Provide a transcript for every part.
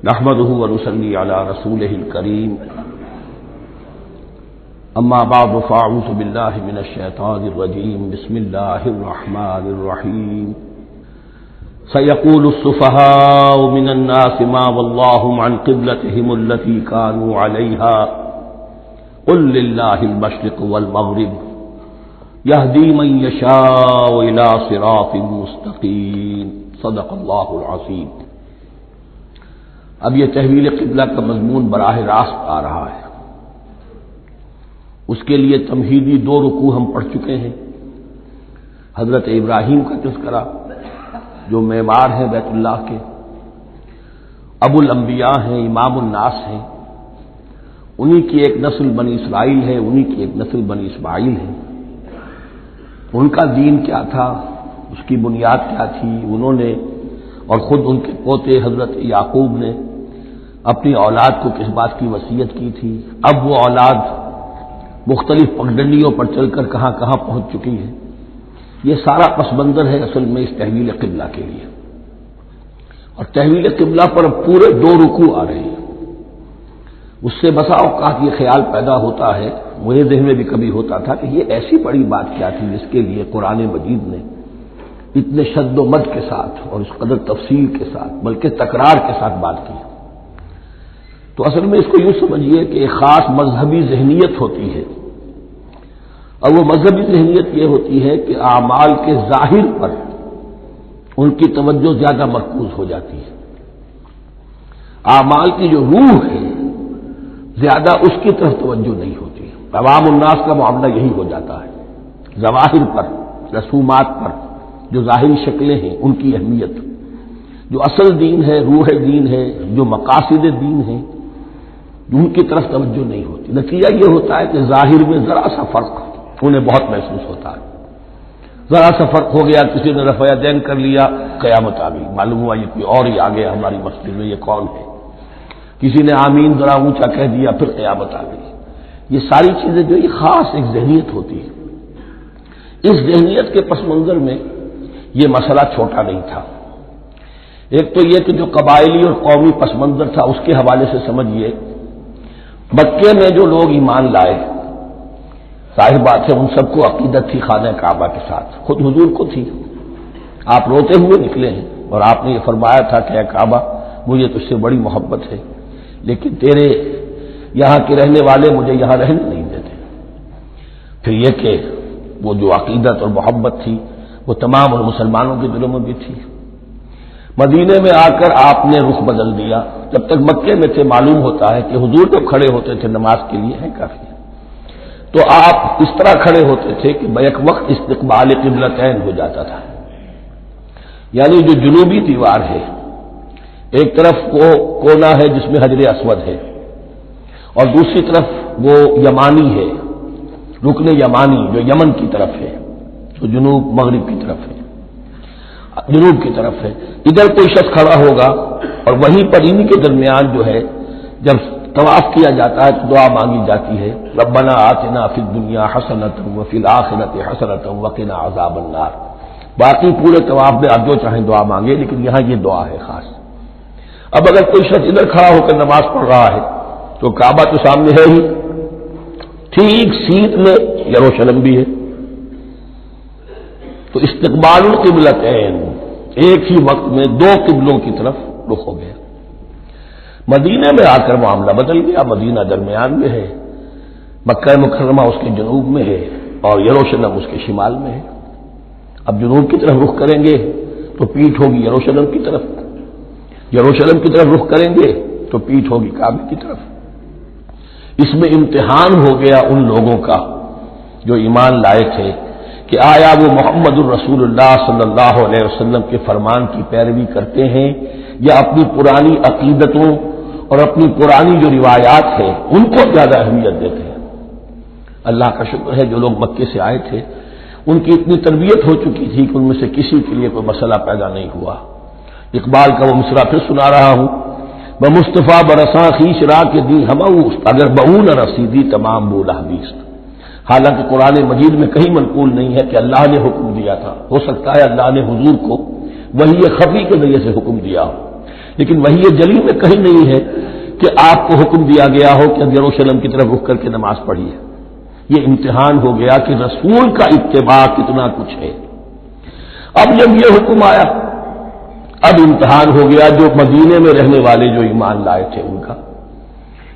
نحمده ونصلي على رسوله الكريم اما بعد فاعوذ بالله من الشيطان الرجيم بسم الله الرحمن الرحيم سيقول السفهاء من الناس ما ولاهم عن قبلتهم التي كانوا عليها قل لله المشرق والمغرب يهدي من يشاء الى صراط مستقيم صدق الله العظيم۔ اب یہ تحویل قبلہ کا مضمون براہ راست آ رہا ہے۔ اس کے لیے تمہیدی 2 رکوع ہم پڑھ چکے ہیں۔ حضرت ابراہیم کا تذکرہ جو معمار ہیں بیت اللہ کے، ابو الانبیاء ہیں، امام الناس ہیں، انہی کی ایک نسل بنی اسرائیل ہے، انہی کی ایک نسل بنی اسماعیل ہے۔ ان کا دین کیا تھا، اس کی بنیاد کیا تھی، انہوں نے اور خود ان کے پوتے حضرت یعقوب نے اپنی اولاد کو کس بات کی وصیت کی تھی، اب وہ اولاد مختلف پگڈنڈیوں پر چل کر کہاں کہاں پہنچ چکی ہے، یہ سارا پس منظر ہے اصل میں اس تحویل قبلہ کے لیے۔ اور تحویل قبلہ پر پورے 2 رکوع آ رہے ہیں۔ اس سے بسا اوقات یہ خیال پیدا ہوتا ہے، مجھے ذہن میں بھی کبھی ہوتا تھا کہ یہ ایسی بڑی بات کیا تھی جس کے لیے قرآن مجید نے اتنے شد و مد کے ساتھ اور اس قدر تفصیل کے ساتھ بلکہ تکرار کے ساتھ بات کی۔ تو اصل میں اس کو یوں سمجھیے کہ ایک خاص مذہبی ذہنیت ہوتی ہے، اور وہ مذہبی ذہنیت یہ ہوتی ہے کہ اعمال کے ظاہر پر ان کی توجہ زیادہ مرکوز ہو جاتی ہے، اعمال کی جو روح ہے زیادہ اس کی طرف توجہ نہیں ہوتی ہے۔ عوام الناس کا معاملہ یہی ہو جاتا ہے، ظواہر پر، رسومات پر، جو ظاہری شکلیں ہیں ان کی اہمیت، جو اصل دین ہے، روح دین ہے، جو مقاصد دین ہیں ان کی طرف توجہ نہیں ہوتی۔ نتیجہ یہ ہوتا ہے کہ ظاہر میں ذرا سا فرق انہیں بہت محسوس ہوتا ہے، ذرا سا فرق ہو گیا، کسی نے رفع دین کر لیا، قیامت آ گئی، معلوم ہوا یہ کوئی اور ہی آ گیا ہماری مسجد میں، یہ کون ہے، کسی نے آمین ذرا اونچا کہہ دیا، پھر قیامت آ گئی۔ یہ ساری چیزیں جو یہ خاص ایک ذہنیت ہوتی ہے، اس ذہنیت کے پس منظر میں یہ مسئلہ چھوٹا نہیں تھا۔ ایک تو یہ کہ جو قبائلی اور قومی پس منظر تھا اس کے حوالے سے سمجھیے، مکے میں جو لوگ ایمان لائے، ظاہر بات ہے ان سب کو عقیدت تھی خانہ کعبہ کے ساتھ، خود حضور کو تھی۔ آپ روتے ہوئے نکلے ہیں اور آپ نے یہ فرمایا تھا کہ اے کعبہ مجھے تجھ سے بڑی محبت ہے، لیکن تیرے یہاں کے رہنے والے مجھے یہاں رہنے نہیں دیتے۔ پھر یہ کہ وہ جو عقیدت اور محبت تھی وہ تمام اور مسلمانوں کے دلوں میں بھی تھی۔ مدینے میں آ کر آپ نے رخ بدل دیا، جب تک مکے میں تھے معلوم ہوتا ہے کہ حضور جب کھڑے ہوتے تھے نماز کے لیے ہے کافی، تو آپ اس طرح کھڑے ہوتے تھے کہ بیک وقت استقبال قبلتین ہو جاتا تھا، یعنی جو جنوبی دیوار ہے ایک طرف وہ کونا ہے جس میں حجر اسود ہے، اور دوسری طرف وہ یمانی ہے، رکن یمانی جو یمن کی طرف ہے، جو جنوب مغرب کی طرف ہے، جنوب کی طرف ہے۔ ادھر کوئی شخص کھڑا ہوگا اور وہیں پر انہی کے درمیان جو ہے جب طواف کیا جاتا ہے تو دعا مانگی جاتی ہے، ربنا آتنا فی الدنیا حسنۃ وفی الآخرۃ حسنۃ وقنا عذاب النار۔ باقی پورے طواف میں آپ جو چاہیں دعا مانگے، لیکن یہاں یہ دعا ہے خاص۔ اب اگر کوئی شخص ادھر کھڑا ہو کر نماز پڑھ رہا ہے تو کعبہ تو سامنے ہے ہی، ٹھیک سیٹ میں یروشلم بھی ہے، تو استقبال القبلتین ایک ہی وقت میں 2 قبلوں کی طرف رخ ہو گیا۔ مدینہ میں آ کر معاملہ بدل گیا، مدینہ درمیان میں ہے، مکہ مکرمہ اس کے جنوب میں ہے اور یروشلم اس کے شمال میں ہے۔ اب جنوب کی طرف رخ کریں گے تو پیٹھ ہوگی یروشلم کی طرف، یروشلم کی طرف رخ کریں گے تو پیٹھ ہوگی کعبے کی طرف۔ اس میں امتحان ہو گیا ان لوگوں کا جو ایمان لائے تھے کہ آیا وہ محمد الرسول اللہ صلی اللہ علیہ وسلم کے فرمان کی پیروی کرتے ہیں یا اپنی پرانی عقیدتوں اور اپنی پرانی جو روایات ہیں ان کو زیادہ اہمیت دیتے ہیں۔ اللہ کا شکر ہے جو لوگ مکے سے آئے تھے ان کی اتنی تربیت ہو چکی تھی کہ ان میں سے کسی کے لیے کوئی مسئلہ پیدا نہیں ہوا۔ اقبال کا وہ مصرع پھر سنا رہا ہوں، بمصطفیٰ برساں خیش را کے دی ہموست اگر بہون رسیدی تمام بولہ بیست۔ حالانکہ قرآن مجید میں کہیں منقول نہیں ہے کہ اللہ نے حکم دیا تھا، ہو سکتا ہے اللہ نے حضور کو وحی خفی کے ذریعے سے حکم دیا ہو، لیکن وہی جلی میں کہیں نہیں ہے کہ آپ کو حکم دیا گیا ہو کہ اب یروشلم کی طرف رخ کر کے نماز پڑھیے. یہ امتحان ہو گیا کہ رسول کا اتباع کتنا کچھ ہے. اب جب یہ حکم آیا اب امتحان ہو گیا جو مدینے میں رہنے والے جو ایمان لائے تھے ان کا،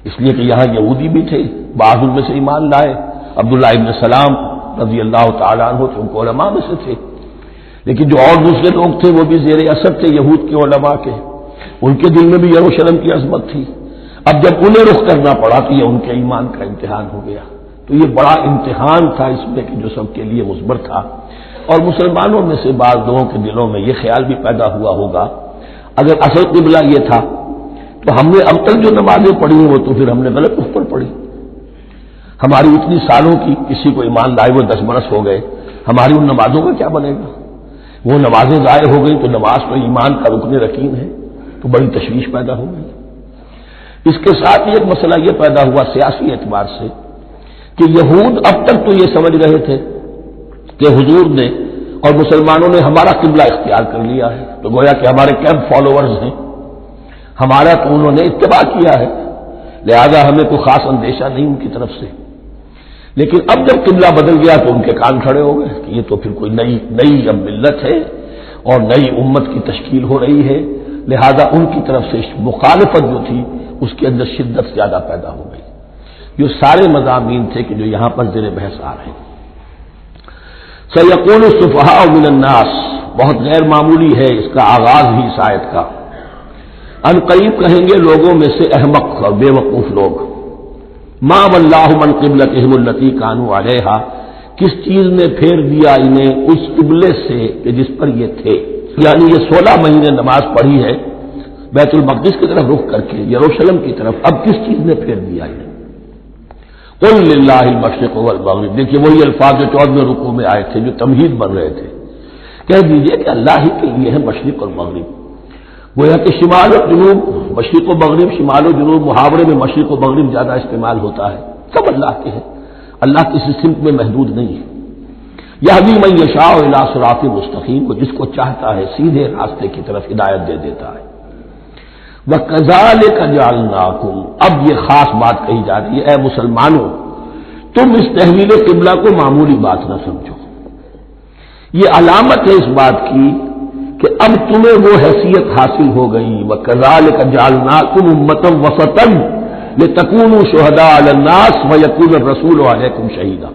اس لیے کہ یہاں یہودی بھی تھے، بعض ان میں سے ایمان لائے. عبداللہ ابن سلام رضی اللہ تعالیٰ عنہ تھے، ان کو علماء میں سے تھے، لیکن جو اور دوسرے لوگ تھے وہ بھی زیر اثر تھے یہود کے علماء کے، ان کے دل میں بھی یروشلم کی عظمت تھی. اب جب انہیں رخ کرنا پڑا تو یہ ان کے ایمان کا امتحان ہو گیا. تو یہ بڑا امتحان تھا اس میں کہ جو سب کے لیے مثبت تھا. اور مسلمانوں میں سے بعض لوگوں کے دلوں میں یہ خیال بھی پیدا ہوا ہوگا اگر اصل قبلہ یہ تھا تو ہم نے اب تک جو نمازیں پڑھی ہیں وہ تو پھر ہم نے غلط اس پر پڑھی. ہماری اتنی سالوں کی کسی کو ایمان لائے وہ 10 برس ہو گئے، ہماری ان نمازوں کا کیا بنے گا؟ وہ نمازیں ضائع ہو گئی تو نماز تو ایمان کا رکن رکین ہے، تو بڑی تشویش پیدا ہو گئی. اس کے ساتھ ایک مسئلہ یہ پیدا ہوا سیاسی اعتبار سے کہ یہود اب تک تو یہ سمجھ رہے تھے کہ حضور نے اور مسلمانوں نے ہمارا قبلہ اختیار کر لیا ہے، تو گویا کہ ہمارے کیمپ فالوورز ہیں، ہمارا تو انہوں نے اتباع کیا ہے، لہذا ہمیں کوئی خاص اندیشہ نہیں ان کی طرف سے. لیکن اب جب قبلہ بدل گیا تو ان کے کان کھڑے ہو گئے کہ یہ تو پھر کوئی نئی اب ملت ہے اور نئی امت کی تشکیل ہو رہی ہے، لہذا ان کی طرف سے مخالفت جو تھی اس کے اندر شدت زیادہ پیدا ہو گئی. یہ سارے مضامین تھے کہ جو یہاں پر زیر بحث آ رہے ہیں. سَيَقُولُ السُّفَهَاءُ مِنَ النَّاسِ، بہت غیر معمولی ہے اس کا آغاز ہی اس آیت کا. ان قریب کہیں گے لوگوں میں سے احمق اور بے وقوف لوگ، ما وَلَّاهُمْ عَنْ قِبْلَتِهِمُ الَّتِي كَانُوا عَلَيْهَا، کس چیز نے پھیر دیا انہیں اس قبلے سے کہ جس پر یہ تھے. یعنی یہ 16 مہینے نماز پڑھی ہے بیت المقدس کی طرف رخ کر کے یروشلم کی طرف، اب کس چیز نے پھیر دیا انہیں؟ قُلْ لِلَّهِ الْمَشْرِقُ وَالْمَغْرِبُ، دیکھیے وہی الفاظ جو 14ویں رکوع میں آئے تھے جو تمہید بن رہے تھے. کہہ دیجئے کہ اللہ ہی کے لیے ہے مشرق اور مغرب. گویا کہ شمال و جنوب، مشرق و مغرب، شمال و جنوب، محاورے میں مشرق و مغرب زیادہ استعمال ہوتا ہے. سب اللہ کے ہیں، اللہ کسی سمت میں محدود نہیں ہے. یہدی من یشاء الی صراط مستقیم، کو جس کو چاہتا ہے سیدھے راستے کی طرف ہدایت دے دیتا ہے. وَكَذَلِكَ جَعَلْنَاكُمْ، اب یہ خاص بات کہی جا رہی ہے، اے مسلمانوں تم اس تحویل قبلہ کو معمولی بات نہ سمجھو. یہ علامت ہے اس بات کی کہ اب تمہیں وہ حیثیت حاصل ہو گئی. وَكَذَلِكَ جَعَلْنَاكُمْ أُمَّةً وَسَطًا لِتَكُونُوا شُهَدَاءَ عَلَى النَّاسِ وَيَكُونَ الرَّسُولُ عَلَيْكُمْ شَهِيدًا.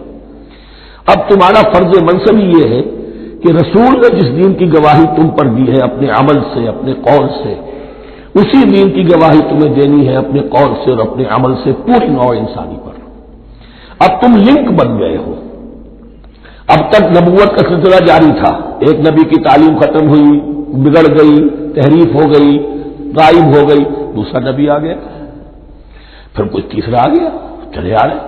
اب تمہارا فرض منصبی یہ ہے کہ رسول نے جس دین کی گواہی تم پر دی ہے اپنے عمل سے، اپنے قول سے، اسی دین کی گواہی تمہیں دینی ہے اپنے قول سے اور اپنے عمل سے پوری نوع انسانی پر. اب تم لنک بن گئے ہو. اب تک نبوت کا سلسلہ جاری تھا، ایک نبی کی تعلیم ختم ہوئی، بگڑ گئی، تحریف ہو گئی، غائب ہو گئی، دوسرا نبی آ گیا، پھر کوئی تیسرا آ گیا، چلے آ رہے.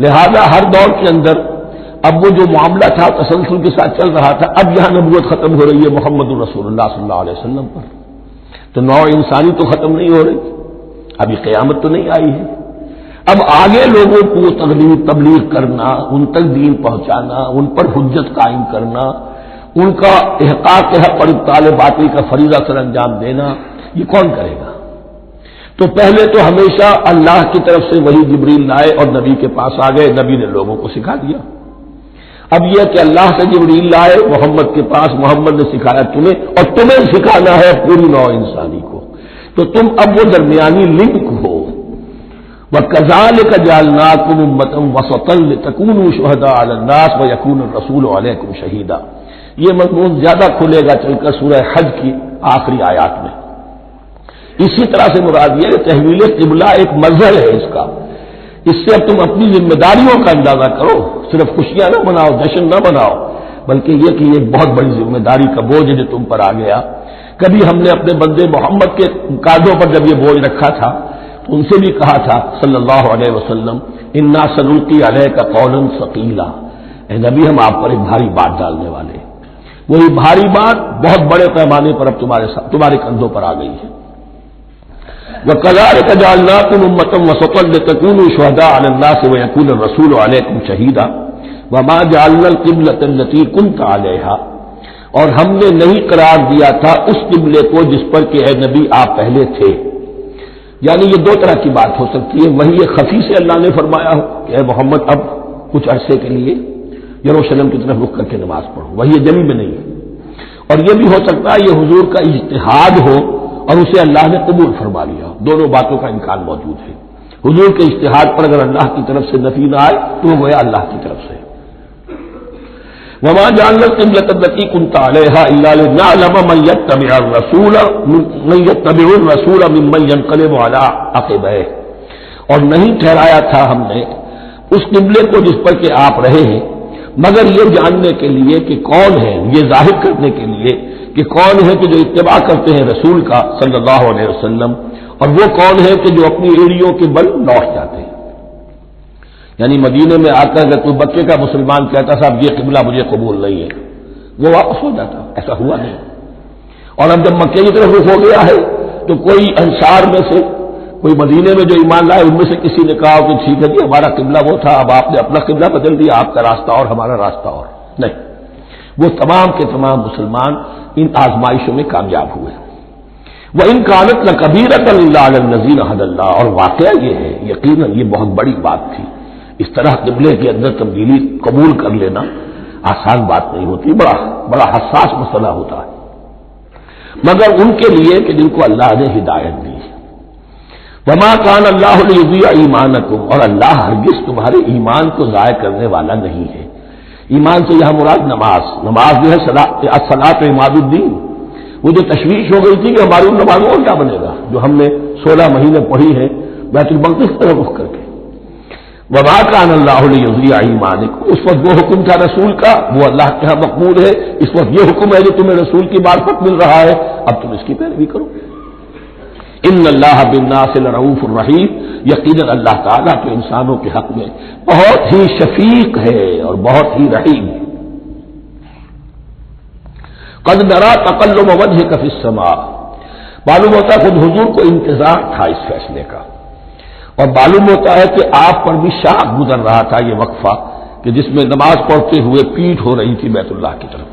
لہذا ہر دور کے اندر اب وہ جو معاملہ تھا تسلسل کے ساتھ چل رہا تھا، اب یہاں نبوت ختم ہو رہی ہے محمد رسول اللہ صلی اللہ علیہ وسلم پر، تو نوع انسانی تو ختم نہیں ہو رہی، ابھی قیامت تو نہیں آئی ہے. اب آگے لوگوں کو تبلیغ کرنا، ان تک دین پہنچانا، ان پر حجت قائم کرنا، ان کا احقاق حق اور ابطال باطل کا فریضہ سر انجام دینا، یہ کون کرے گا؟ تو پہلے تو ہمیشہ اللہ کی طرف سے وہی جبریل لائے اور نبی کے پاس آ گئے، نبی نے لوگوں کو سکھا دیا. اب یہ کہ اللہ سے جبریل لائے محمد کے پاس، محمد نے سکھایا تمہیں، اور تمہیں سکھانا ہے پوری نوع انسانی کو، تو تم اب وہ درمیانی لنک ہو. وَكَذَلِكَ جَعَلْنَاكُمْ أُمَّةً وَسَطًا لِتَكُونُوا شُهَدَاءَ عَلَى النَّاسِ وَيَكُونَ الرَّسُولُ عَلَيْكُمْ شَهِيدًا. یہ مضمون زیادہ کھلے گا چل کر سورہ حج کی آخری آیات میں. اسی طرح سے مراد یہ کہ تحویل قبلہ ایک مظہر ہے اس کا. اس سے اب تم اپنی ذمہ داریوں کا اندازہ کرو، صرف خوشیاں نہ مناؤ، جشن نہ مناؤ، بلکہ یہ کہ یہ بہت بڑی ذمہ داری کا بوجھ ہے جو تم پر آ گیا. کبھی ہم نے اپنے بندے محمد کے کاندھوں پر جب یہ بوجھ رکھا تھا تو ان سے بھی کہا تھا صلی اللہ علیہ وسلم انا سنلقی علیک قولا ثقیلا، اے نبی ہم آپ پر ایک بھاری بات ڈالنے والے ہیں. وہی بھاری بات بہت بڑے پیمانے پر اب تمہارے کندھوں پر آ گئی ہے. وَكَذَلِكَ جَعَلْنَاكُمْ أُمَّةً وَسَطًا لِتَكُونُوا شُهَدَاءَ عَلَى النَّاسِ وَيَكُونَ الرَّسُولُ عَلَيْكُمْ شَهِيدًا وَمَا جَعَلْنَا الْقِبْلَةَ الَّتِي كُنْتَ عَلَيْهَا. اور ہم نے نہیں قرار دیا تھا اس قبلے کو جس پر کہ اے نبی آپ پہلے تھے. یعنی یہ دو طرح کی بات ہو سکتی ہے. وہی خفی سے اللہ نے فرمایا ہو کہ اے محمد اب کچھ عرصے کے لیے یروشلم کی طرف رخ کر کے نماز پڑھو، وہی جمی میں نہیں ہے. اور یہ بھی ہو سکتا ہے یہ حضور کا اجتہاد ہو اور اسے اللہ نے قبول فرما لیا ہو. دونوں باتوں کا امکان موجود ہے. حضور کے اجتہاد پر اگر اللہ کی طرف سے نفی نہ آئے تو وہ گویا اللہ کی طرف سے. وما جعلنا القبلة التي كنت عليها إلا لنعلم من يتبع الرسول ممن ينقلب على عقبيه. اور نہیں ٹھہرایا تھا ہم نے اس قبلے کو جس پر کہ آپ رہے ہیں مگر یہ جاننے کے لیے کہ کون ہے، یہ ظاہر کرنے کے لیے کہ کون ہے کہ جو اتباع کرتے ہیں رسول کا صلی اللہ علیہ وسلم، اور وہ کون ہے کہ جو اپنی ایڑیوں کے بل لوٹ جاتے ہیں. یعنی مدینے میں آ کر اگر کوئی مکے کا مسلمان کہتا صاحب یہ قبلہ مجھے قبول نہیں ہے، وہ واپس ہو جاتا. ایسا ہوا نہیں. اور اب جب مکے کی طرف رخ ہو گیا ہے تو کوئی انصار میں سے، کوئی مدینے میں جو ایمان لائے ان میں سے کسی نے کہا کہ ٹھیک ہے جی ہمارا قبلہ وہ تھا، اب آپ نے اپنا قبلہ بدل دیا، آپ کا راستہ اور ہمارا راستہ اور. نہیں، وہ تمام کے تمام مسلمان ان آزمائشوں میں کامیاب ہوئے. وہ ان کانت لکبیرۃ الا علی الذین ھدی اللہ. اور واقعہ یہ ہے، یقیناً یہ بہت بڑی بات تھی. اس طرح قبلے کے اندر تبدیلی قبول کر لینا آسان بات نہیں ہوتی، بڑا حساس مسئلہ ہوتا ہے، مگر ان کے لیے کہ جن کو اللہ نے ہدایت دی. وما کان اللہ لیضیع ایمانکم. اور اللہ ہرگز تمہارے ایمان کو ضائع کرنے والا نہیں ہے. ایمان سے یہاں مراد نماز جو ہے الصلاۃ عماد الدین. وہ جو تشویش ہو گئی تھی کہ ہماری ان نمازوں اور کیا بنے گا جو ہم نے 16 مہینے پڑھی ہے بیت المقدس کی طرف رخ کر کے. وما کان اللہ لیضیع ایمانکم. اس وقت وہ حکم تھا رسول کا، وہ اللہ کے ہاں مقبول ہے. اس وقت یہ حکم ہے جو تمہیں رسول کی معرفت مل رہا ہے، اب تم اس کی پیروی کرو. ان اللہ بالناس لرؤوف الرحیم. یقیناً اللہ تعالیٰ تو انسانوں کے حق میں بہت ہی شفیق ہے اور بہت ہی رحیم ہے. قد نرى تقلب وجهك في السماء. معلوم ہوتا ہے خود حضور کو انتظار تھا اس فیصلے کا، اور معلوم ہوتا ہے کہ آپ پر بھی شاق گزر رہا تھا یہ وقفہ کہ جس میں نماز پڑھتے ہوئے پیٹھ ہو رہی تھی بیت اللہ کی طرف.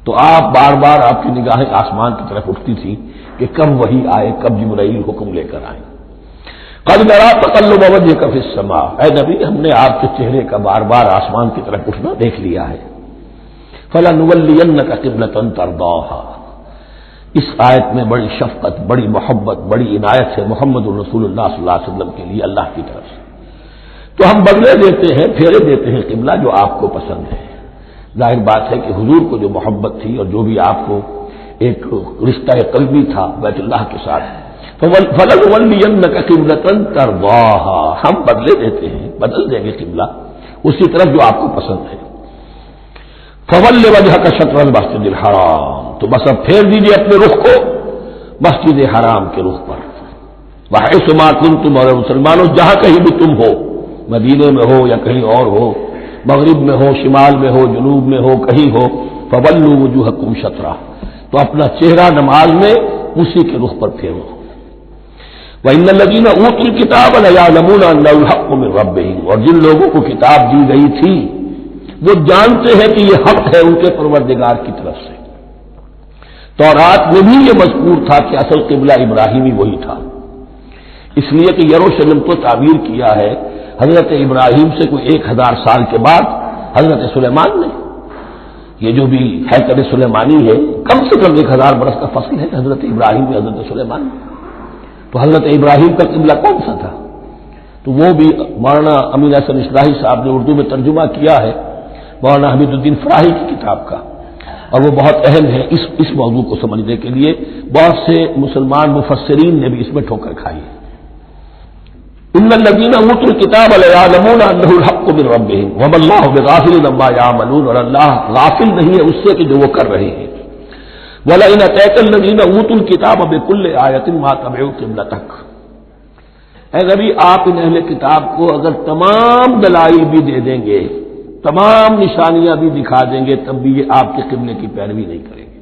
تو آپ بار بار آپ کی نگاہیں آسمان کی طرف اٹھتی تھی کہ کب وحی آئے، کب جبرائیل حکم لے کر آئے. قد نرى تقلب وجهك في السماء. اے نبی ہم نے آپ کے چہرے کا بار بار آسمان کی طرف اٹھنا دیکھ لیا ہے. فَلَنُوَلِّيَنَّكَ قِبْلَةً تَرْضَاهَا. اس آیت میں بڑی شفقت، بڑی محبت، بڑی عنایت ہے محمد الرسول اللہ صلی اللہ علیہ وسلم کے لیے اللہ کی طرف سے. تو ہم بدلے دیتے ہیں، پھیرے دیتے ہیں قبلہ جو آپ کو پسند ہے. ظاہر بات ہے کہ حضور کو جو محبت تھی اور جو بھی آپ کو ایک رشتہ قلبی تھا بیت اللہ کے ساتھ، فَلَنُوَلِّيَنَّكَ قِبْلَةً تَرْضَاهَا. ہم بدلے دیتے ہیں، بدل دیں گے قبلہ اسی طرف جو آپ کو پسند ہے. فَوَلِّ وَجْهَكَ شَطْرَ الْمَسْجِدِ الْحَرَامِ. تو بس اب پھیر دیجیے اپنے رخ کو مسجد حرام کے رخ پر. وَحَيْثُ مَا كُنتُمْ. اور مسلمانوں جہاں کہیں بھی تم ہو، مدینے میں ہو یا کہیں اور ہو، مغرب میں ہو، شمال میں ہو، جنوب میں ہو، کہیں ہو، فَوَلُّوا وُجُوهَكُمْ شَطْرَهُ. تو اپنا چہرہ نماز میں اسی کے رخ پر پھیرو. وَإِنَّ الَّذِينَ أُوتُوا الْكِتَابَ لَيَعْلَمُونَ أَنَّهُ الْحَقُّ مِنْ رَبِّهِمْ. اور جن لوگوں کو کتاب دی گئی تھی وہ جانتے ہیں کہ یہ حق ہے ان کے پروردگار کی طرف سے. تورات میں بھی یہ مذکور تھا کہ اصل قبلہ ابراہیمی وہی تھا، اس لیے کہ یروشلم کو تعمیر کیا ہے حضرت ابراہیم سے کوئی 1000 سال کے بعد حضرت سلیمان نے. یہ جو بھی ہیکل سلیمانی ہے کم سے کم 1000 برس کا فصل ہے حضرت ابراہیم میں حضرت سلیمان میں. تو حضرت ابراہیم کا قبلہ کون سا تھا؟ تو وہ بھی مولانا امین احسن اصلاحی صاحب نے اردو میں ترجمہ کیا ہے مولانا حمید الدین فراہی کی کتاب کا، اور وہ بہت اہم ہے اس موضوع کو سمجھنے کے لیے. بہت سے مسلمان مفسرین نے بھی اس میں ٹھوکر کھائی ہے. ان الذین اوتوا الکتاب لیعلمون انہ الحق من ربہم وما اللہ بغافل عما یعملون. اور اللہ غافل نہیں ہے اس سے کہ جو وہ کر رہے ہیں. ولئن اتیک الذین اوتوا الکتاب بکل آیۃ ما تبعوا قبلتک. اے نبی آپ ان اہل کتاب کو اگر تمام دلائل بھی دے دیں گے، تمام نشانیاں بھی دکھا دیں گے، تب بھی یہ آپ کے قبلے کی پیروی نہیں کریں گے.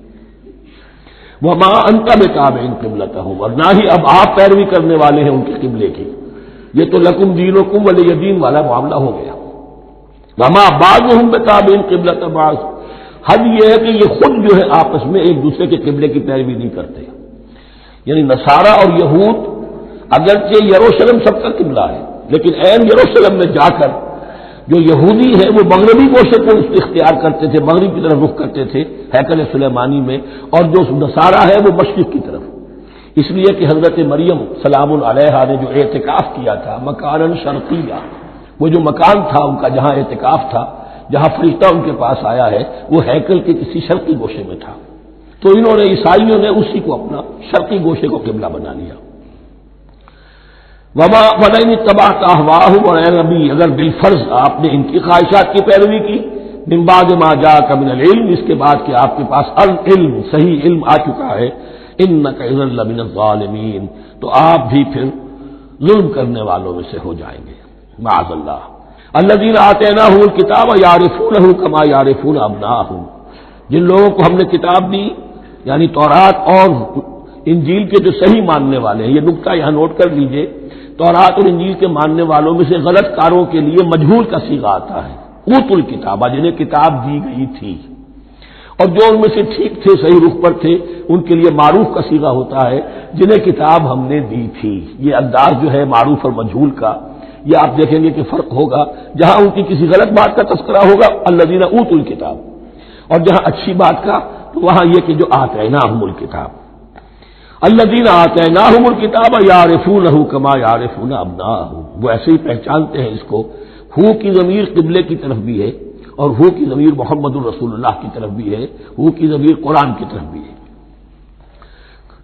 وما انت بتابع قبلتہم. اور نہ ہی اب آپ پیروی کرنے والے ہیں ان کے قبلے کی. یہ تو لکم دینکم ولی دین والا معاملہ ہو گیا. وما بعضهم بتابع قبلۃ بعض. حد یہ ہے کہ یہ خود جو ہے آپس میں ایک دوسرے کے قبلے کی پیروی نہیں کرتے. یعنی نصارہ اور یہود اگرچہ یروشلم سب کا قبلہ ہے، لیکن عین یروشلم میں جا کر جو یہودی ہیں وہ مغربی گوشے کو اختیار کرتے تھے، مغرب کی طرف رخ کرتے تھے ہیکل سلیمانی میں، اور جو نصارہ ہے وہ مشرق کی طرف. اس لیے کہ حضرت مریم سلام علیہا نے جو اعتکاف کیا تھا مکانن شرقیہ، وہ جو مکان تھا ان کا جہاں اعتکاف تھا، جہاں فرشتہ ان کے پاس آیا ہے، وہ ہیکل کے کسی شرقی گوشے میں تھا. تو انہوں نے عیسائیوں نے اسی کو اپنا شرقی گوشے کو قبلہ بنا لیا. وما ولئن اتبعت اهواءهم، اور اے نبی اگر بالفرض آپ نے ان کی خواہشات کی پیروی کی، من بعد ما جاءك من العلم، اس کے بعد کہ آپ کے پاس العلم صحیح علم آ چکا ہے، انك اذا لمن الظالمین، تو آپ بھی پھر ظلم کرنے والوں میں سے ہو جائیں گے معاذ اللہ. الذین آتیناہم الکتاب یعرفونہ کما یعرفون ابناءہم، جن لوگوں کو ہم نے کتاب دی یعنی تورات اور انجیل کے جو صحیح ماننے والے ہیں، یہ نقطہ یہاں نوٹ کر لیجئے، تورات اور انجیل کے ماننے والوں میں سے غلط کاروں کے لیے مجہول کا صیغہ آتا ہے، اوتوا الکتاب، جنہیں کتاب دی گئی تھی، اور جو ان میں سے ٹھیک تھے صحیح رخ پر تھے ان کے لیے معروف کا صیغہ ہوتا ہے جنہیں کتاب ہم نے دی تھی. یہ انداز جو ہے معروف اور مجہول کا، یہ آپ دیکھیں گے کہ فرق ہوگا. جہاں ان کی کسی غلط بات کا تذکرہ ہوگا الذین اوتوا الکتاب، اور جہاں اچھی بات کا تو وہاں یہ کہ جو آتیناہم الکتاب، الذین آتیناہم الکتاب یعرفونہ کما یعرفون ابناءہم، وہ ایسے ہی پہچانتے ہیں اس کو. ہو کی ضمیر قبلے کی طرف بھی ہے، اور ہو کی ضمیر محمد الرسول اللہ کی طرف بھی ہے، ہو کی ضمیر قرآن کی طرف بھی ہے.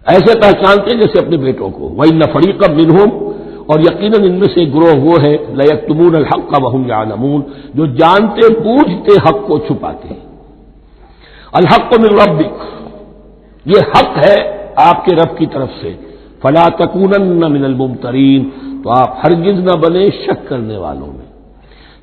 ایسے پہچانتے ہیں جیسے اپنے بیٹوں کو. وَإِنَّ فَرِيقًا مِّنْهُمْ، اور یقیناً ان میں سے ایک گروہ وہ ہے لَيَكْتُمُونَ الْحَقَّ وَهُمْ يَعْلَمُونَ، جو جانتے بوجھتے حق کو چھپاتے ہیں. الحق من ربک، یہ حق ہے آپ کے رب کی طرف سے. فَلَا تَكُونَنَّ مِنَ الْمُمْتَرِينَ، تو آپ ہرگز نہ بنے شک کرنے والوں میں.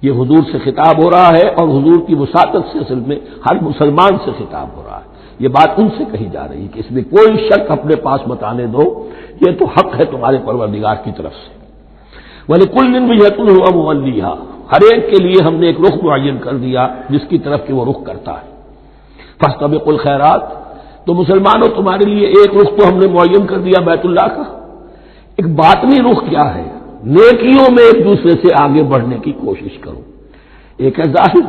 یہ حضور سے خطاب ہو رہا ہے، اور حضور کی وساطت سے اصل میں ہر مسلمان سے خطاب ہو رہا ہے. یہ بات ان سے کہی جا رہی ہے کہ اس میں کوئی شک اپنے پاس مت آنے دو، یہ تو حق ہے تمہارے پروردگار کی طرف سے. وَلِكُلٍّ وِجْهَةٌ هُوَ مُوَلِّيهَا، ہر ایک کے لیے ہم نے ایک رخ معین کر دیا جس کی طرف کہ وہ رخ کرتا ہے. فَاسْتَبِقُوا الْخَيْرَاتِ، تو مسلمانوں تمہارے لیے ایک رخ تو ہم نے معین کر دیا بیت اللہ کا. ایک باطنی رخ کیا ہے؟ نیکیوں میں ایک دوسرے سے آگے بڑھنے کی کوشش کرو. ایک ہے ظاہر،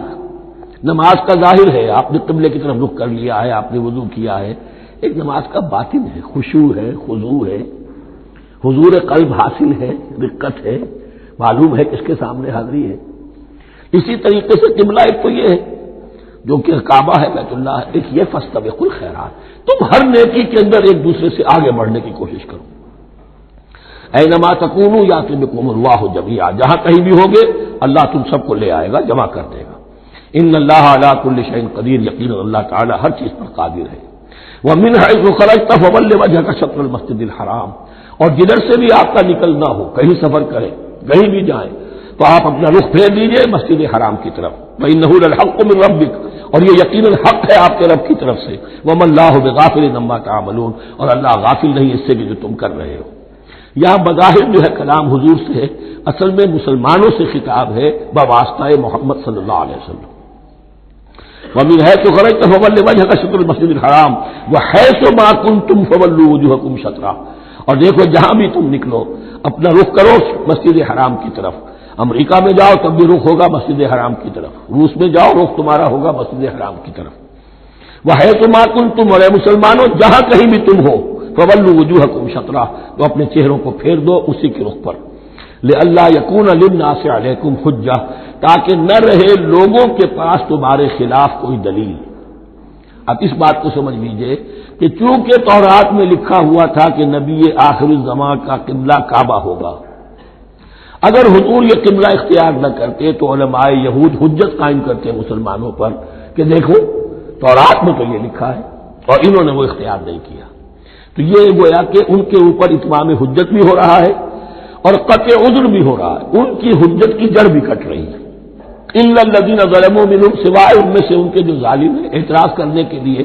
نماز کا ظاہر ہے، آپ نے قبلے کی طرف رخ کر لیا ہے، آپ نے وضو کیا ہے. ایک نماز کا باطن ہے، خشوع ہے، خضوع ہے، حضور قلب حاصل ہے، رقت ہے، معلوم ہے کس کے سامنے حاضری ہے. اسی طریقے سے قبلہ ایک تو یہ ہے جو کہ کعبہ ہے بیت اللہ ہے، ایک یہ فاستبقوا الخیرات، تم ہر نیکی کے اندر ایک دوسرے سے آگے بڑھنے کی کوشش کرو. اینما تکونوا یأتی بکم اللہ جمیعا، جہاں کہیں بھی ہوگے اللہ تم سب کو لے آئے گا، جمع کر دے گا. ان اللہ علی کل شیء قدیر، یقینا اللہ تعالی ہر چیز پر قادر ہے. ومن حیث خرجت فول وجهک شطر المسجد الحرام، اور جدھر سے بھی آپ کا نکلنا ہو، کہیں سفر کریں، کہیں بھی جائیں، تو آپ اپنا رخ پھیر دیجئے مسجد حرام کی طرف. وانہ للحق من ربک، اور یہ یقیناً حق ہے آپ کے رب کی طرف سے. وما اللہ بغافل عما تعملون، اور اللہ غافل نہیں اس سے کہ جو تم کر رہے ہو. یہاں بظاہر جو ہے کلام حضور سے ہے، اصل میں مسلمانوں سے خطاب ہے بواسطہ محمد صلی اللہ علیہ وسلم. ومن حيث خرجت فول وجهك شطر المسجد الحرام وحيث ما كنتم فولوا وجوهكم شطرا، اور دیکھو جہاں بھی تم نکلو اپنا رخ کرو مسجد حرام کی طرف. امریکہ میں جاؤ تب بھی رخ ہوگا مسجد حرام کی طرف، روس میں جاؤ رخ تمہارا ہوگا مسجد حرام کی طرف. وحيث ما كنتم، اور اے مسلمانوں جہاں کہیں بھی تم ہو، فولوا وجوهكم شطرا، تو اپنے چہروں کو پھیر دو اسی کے رخ پر. لئلا یکون للناس علیکم حجہ، تاکہ نہ رہے لوگوں کے پاس تمہارے خلاف کوئی دلیل. اب اس بات کو سمجھ لیجئے کہ چونکہ تورات میں لکھا ہوا تھا کہ نبی آخر الزمان کا قبلہ کعبہ ہوگا، اگر حضور یہ قبلہ اختیار نہ کرتے تو علماء یہود حجت قائم کرتے مسلمانوں پر کہ دیکھو تورات میں تو یہ لکھا ہے اور انہوں نے وہ اختیار نہیں کیا. تو یہ گویا کہ ان کے اوپر اتمام حجت بھی ہو رہا ہے اور قطع عذر بھی ہو رہا ہے، ان کی حجت کی جڑ بھی کٹ رہی ہے. الا الذین ظلموا منهم، سوائے ان میں سے ان کے جو ظالم ہیں، اعتراض کرنے کے لیے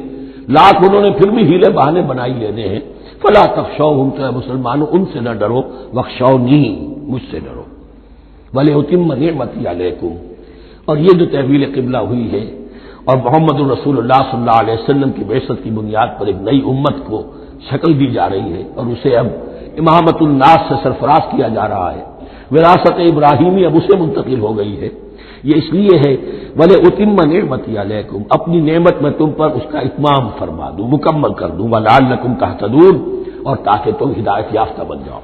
لاکھ انہوں نے پھر بھی ہیلے بہانے بنائی لینے ہیں. فلا تخشوهم، تو مسلمانوں ان سے نہ ڈرو، واخشونی، مجھ سے ڈرو. ولیتم نعمتی علیکم، اور یہ جو تحویل قبلہ ہوئی ہے اور محمد الرسول اللہ صلی اللہ علیہ وسلم کی بعثت کی بنیاد پر ایک نئی امت کو شکل دی جا رہی ہے، اور اسے اب امامت الناس سے سرفراز کیا جا رہا ہے۔ وراثت ابراہیمی اب اسے منتقل ہو گئی ہے۔ یہ اس لیے ہے وَلِ أُتِمَّ نِعْمَتِي عَلَيْكُمْ، اپنی نعمت میں تم پر اس کا اتمام فرما دوں، مکمل کر دوں، وَلَعَلَّكُمْ تَهْتَدُونَ، اور تاکہ تم ہدایت یافتہ بن جاؤ۔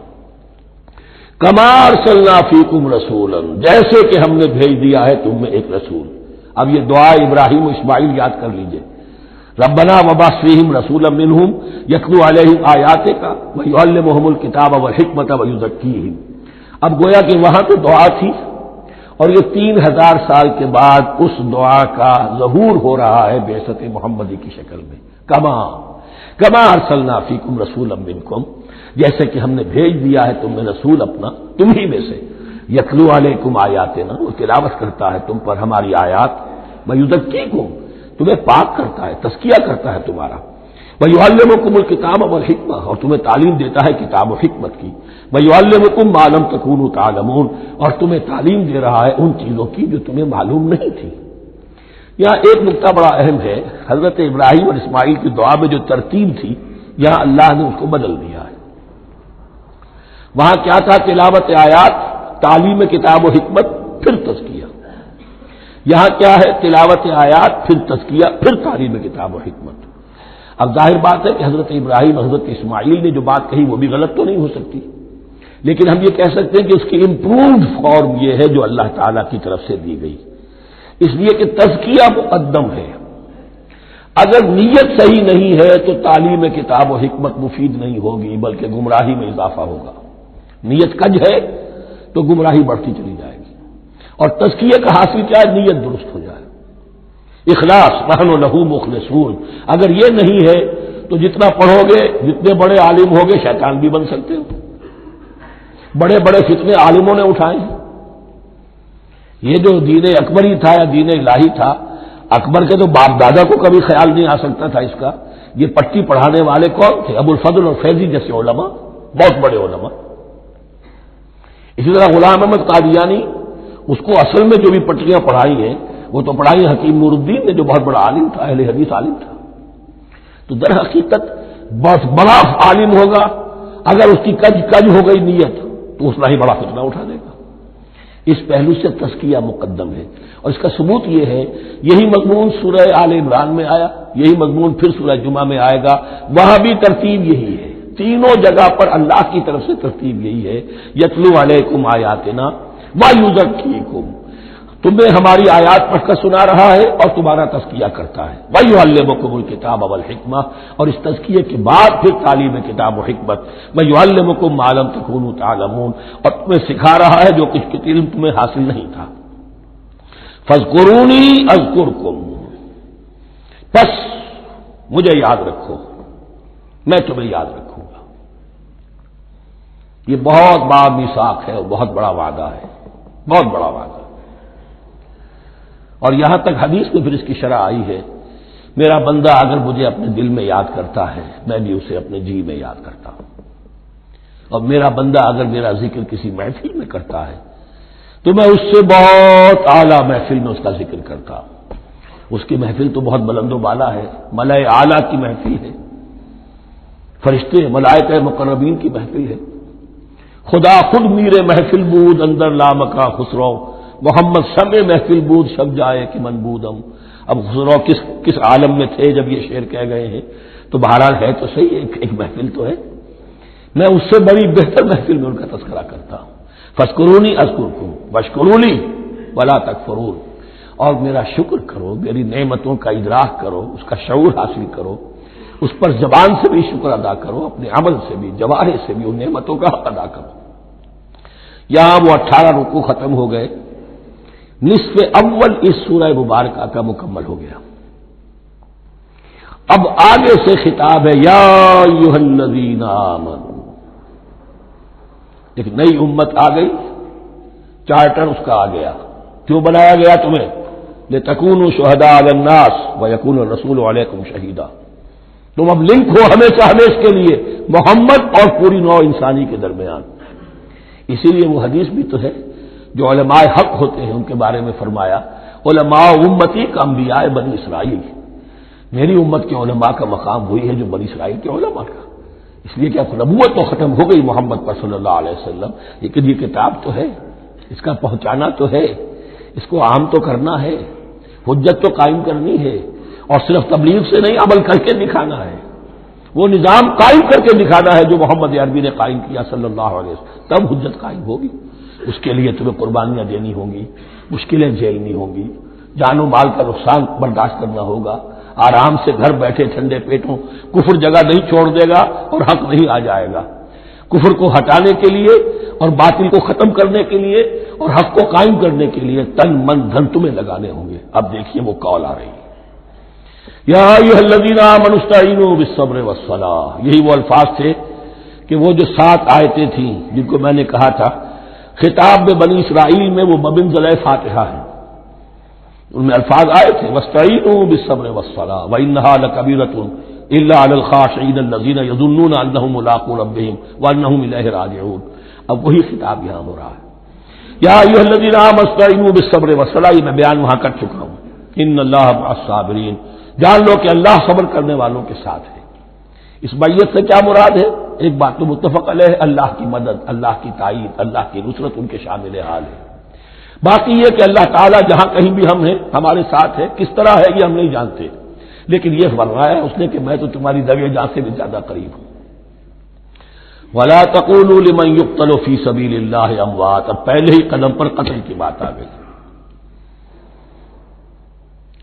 کما ارسلنا فیکم رسولا، جیسے کہ ہم نے بھیج دیا ہے تم میں ایک رسول۔ اب یہ دعا ابراہیم و اسماعیل یاد کر لیجئے، ربنا وبعث فیہم رسولا منہم یتلو علیہم آیاتک ویعلمہم الکتاب والحکمۃ ویزکیہم۔ اب گویا کہ وہاں تو دعا تھی، اور یہ 3000 سال کے بعد اس دعا کا ظہور ہو رہا ہے بعثت محمدی کی شکل میں۔ کما ارسلنا فیکم رسولا منکم، جیسے کہ ہم نے بھیج دیا ہے تم میں رسول اپنا، تم ہی میں سے، یتلو علیکم آیاتنا، وہ تلاوت کرتا ہے تم پر ہماری آیات، ویزکیکم، تمہیں پاک کرتا ہے، تزکیہ کرتا ہے تمہارا، ویعلمکم الکتاب والحکمہ، اور تمہیں تعلیم دیتا ہے کتاب و حکمت کی، ویعلمکم ما لم تکونوا تعلمون، اور تمہیں تعلیم دے رہا ہے ان چیزوں کی جو تمہیں معلوم نہیں تھی۔ یہاں ایک نقطہ بڑا اہم ہے، حضرت ابراہیم اور اسماعیل کی دعا میں جو ترتیب تھی، یہاں اللہ نے اس کو بدل دیا ہے۔ وہاں کیا تھا؟ تلاوت آیات، تعلیم کتاب و حکمت، پھر تزکیہ۔ یہاں کیا ہے؟ تلاوت آیات، پھر تزکیہ، پھر تعلیم کتاب و حکمت۔ اب ظاہر بات ہے کہ حضرت ابراہیم حضرت اسماعیل نے جو بات کہی وہ بھی غلط تو نہیں ہو سکتی، لیکن ہم یہ کہہ سکتے ہیں کہ اس کی امپرووڈ فارم یہ ہے جو اللہ تعالیٰ کی طرف سے دی گئی، اس لیے کہ تزکیہ مقدم ہے۔ اگر نیت صحیح نہیں ہے تو تعلیم کتاب و حکمت مفید نہیں ہوگی، بلکہ گمراہی میں اضافہ ہوگا۔ نیت کج ہے تو گمراہی بڑھتی چلی جائے گی، اور تزکیہ کا حاصل کیا ہے؟ نیت درست ہو جائے، اخلاص، نحن لہ مخلصون۔ اگر یہ نہیں ہے تو جتنا پڑھو گے، جتنے بڑے عالم ہوگے، شیطان بھی بن سکتے ہو۔ بڑے بڑے فتنے عالموں نے اٹھائے ہیں۔ یہ جو دین اکبری تھا یا دین الہی تھا، اکبر کے تو باپ دادا کو کبھی خیال نہیں آ سکتا تھا اس کا۔ یہ پٹی پڑھانے والے کون تھے؟ ابو الفضل اور فیضی جیسے علماء، بہت بڑے علماء۔ اسی طرح غلام احمد قادیانی، اس کو اصل میں جو بھی پٹیاں پڑھائی ہیں وہ تو پڑھائی حکیم نور الدین نے، جو بہت بڑا عالم تھا، اہل حدیث عالم تھا۔ تو در حقیقت بہت بڑا عالم ہوگا، اگر اس کی کج ہو گئی نیت تو اتنا ہی بڑا فتنہ اٹھا دے گا۔ اس پہلو سے تزکیہ مقدم ہے، اور اس کا ثبوت یہ ہے، یہی مضمون سورہ آل عمران میں آیا، یہی مضمون پھر سورہ جمعہ میں آئے گا، وہاں بھی ترتیب یہی ہے۔ تینوں جگہ پر اللہ کی طرف سے ترتیب یہی ہے، یتلو علیکم آیاتنا ویزکیکم، تمہیں ہماری آیات پڑھ کر سنا رہا ہے اور تمہارا تزکیہ کرتا ہے، ویعلمکم الکتاب والحکمہ، اور اس تزکیے کے بعد پھر تعلیم کتاب و حکمت، ویعلمکم ما لم تکونوا تعلمون، اور تمہیں سکھا رہا ہے جو کچھ علم تمہیں حاصل نہیں تھا۔ فاذکرونی اذکرکم، بس مجھے یاد رکھو، میں تمہیں یاد رکھوں گا۔ یہ بہت بڑا میثاق ہے اور بہت بڑا وعدہ ہے، بہت بڑا وعدہ۔ اور یہاں تک حدیث میں پھر اس کی شرح آئی ہے، میرا بندہ اگر مجھے اپنے دل میں یاد کرتا ہے، میں بھی اسے اپنے جی میں یاد کرتا ہوں، اور میرا بندہ اگر میرا ذکر کسی محفل میں کرتا ہے تو میں اس سے بہت اعلیٰ محفل میں اس کا ذکر کرتا ہوں۔ اس کی محفل تو بہت بلند و بالا ہے، ملائے اعلیٰ کی محفل ہے، فرشتے ملائکہ مقربین کی محفل ہے، خدا خود میرے محفل بود اندر لامکا خسرو، محمد سمے محفل بود شب جائے کہ من بودم۔ اب خسرو کس عالم میں تھے جب یہ شعر کہہ گئے ہیں؟ تو بہرحال ہے تو صحیح، ایک محفل تو ہے، میں اس سے بڑی بہتر محفل میں ان کا تذکرہ کرتا ہوں۔ فاذکرونی اذکرکم واشکروا ولا تکفرون، اور میرا شکر کرو، میری نعمتوں کا ادراک کرو، اس کا شعور حاصل کرو، اس پر زبان سے بھی شکر ادا کرو، اپنے عمل سے بھی، جوارح سے بھی ان نعمتوں کا حق ادا کرو۔ یہاں وہ 18 رکوع ختم ہو گئے، نصف اول اس سورہ مبارکہ کا مکمل ہو گیا۔ اب آگے سے خطاب ہے، یا ایھا الذین آمنوا، ایک نئی امت آ گئی، چارٹر اس کا آ گیا۔ کیوں بنایا گیا تمہیں؟ لتکونوا شہداء علی الناس ویکون الرسول علیکم شہیدا، تم اب لنک ہو ہمیشہ ہمیش کے لیے محمد اور پوری نوع انسانی کے درمیان۔ اسی لیے وہ حدیث بھی تو ہے جو علماء حق ہوتے ہیں ان کے بارے میں فرمایا، علماء امتی کا انبیاء بنی اسرائیل، میری امت کے علماء کا مقام وہی ہے جو بنی اسرائیل کے علماء کا، اس لیے کہ اب نبوت تو ختم ہو گئی محمد پر صلی اللہ علیہ وسلم، لیکن یہ کتاب تو ہے، اس کا پہنچانا تو ہے، اس کو عام تو کرنا ہے، حجت تو قائم کرنی ہے، اور صرف تبلیغ سے نہیں عمل کر کے دکھانا ہے، وہ نظام قائم کر کے دکھانا ہے جو محمد عربی نے قائم کیا صلی اللہ علیہ وسلم، تب حجت قائم ہوگی۔ اس کے لیے تمہیں قربانیاں دینی ہوں گی، مشکلیں جھیلنی ہوں گی، جان و مال کا نقصان برداشت کرنا ہوگا، آرام سے گھر بیٹھے ٹھنڈے پیٹوں کفر جگہ نہیں چھوڑ دے گا اور حق نہیں آ جائے گا، کفر کو ہٹانے کے لیے اور باطل کو ختم کرنے کے لیے اور حق کو قائم کرنے کے لیے تن من دھن تمہیں لگانے ہوں گے۔ اب دیکھیے وہ قول آ رہی ہے، یا ایھا الذین آمنوا استعینوا بالصبر والصلاۃ، یہی وہ الفاظ تھے کہ وہ جو 7 آیتیں تھیں جن کو میں نے کہا تھا خطاب میں بنی اسرائیل میں وہ بمنزلہ فاتحہ ہیں، ان میں الفاظ آئے تھے واستعینوا بالصبر والصلاۃ وانھا لکبیرۃ الا علی الخاشعین الذین یظنون انہم ملاقو ربہم وانہم الیہ راجعون۔ اب وہی خطاب یہاں ہو رہا ہے، یا ایھا الذین آمنوا استعینوا بالصبر والصلاۃ، یہ میں بیان وہاں کر چکا ہوں، ان اللہ مع الصابرین، جان لو کہ اللہ صبر کرنے والوں کے ساتھ ہے۔ اس بیعت سے کیا مراد ہے؟ ایک بات تو متفق علیہ، اللہ کی مدد، اللہ کی تائید، اللہ کی نصرت ان کے شامل حال ہے، باقی یہ کہ اللہ تعالیٰ جہاں کہیں بھی ہم ہیں ہمارے ساتھ ہے، کس طرح ہے یہ ہم نہیں جانتے، لیکن یہ فرمایا ہے اس نے کہ میں تو تمہاری دویہ جان سے بھی زیادہ قریب ہوں۔ وَلَا تَقُولُوا لِمَن يُقْتَلُ فِي سَبِيلِ اللَّهِ أَمْوَاتٌ، اب پہلے ہی قدم پر قتل کی بات آ گئی،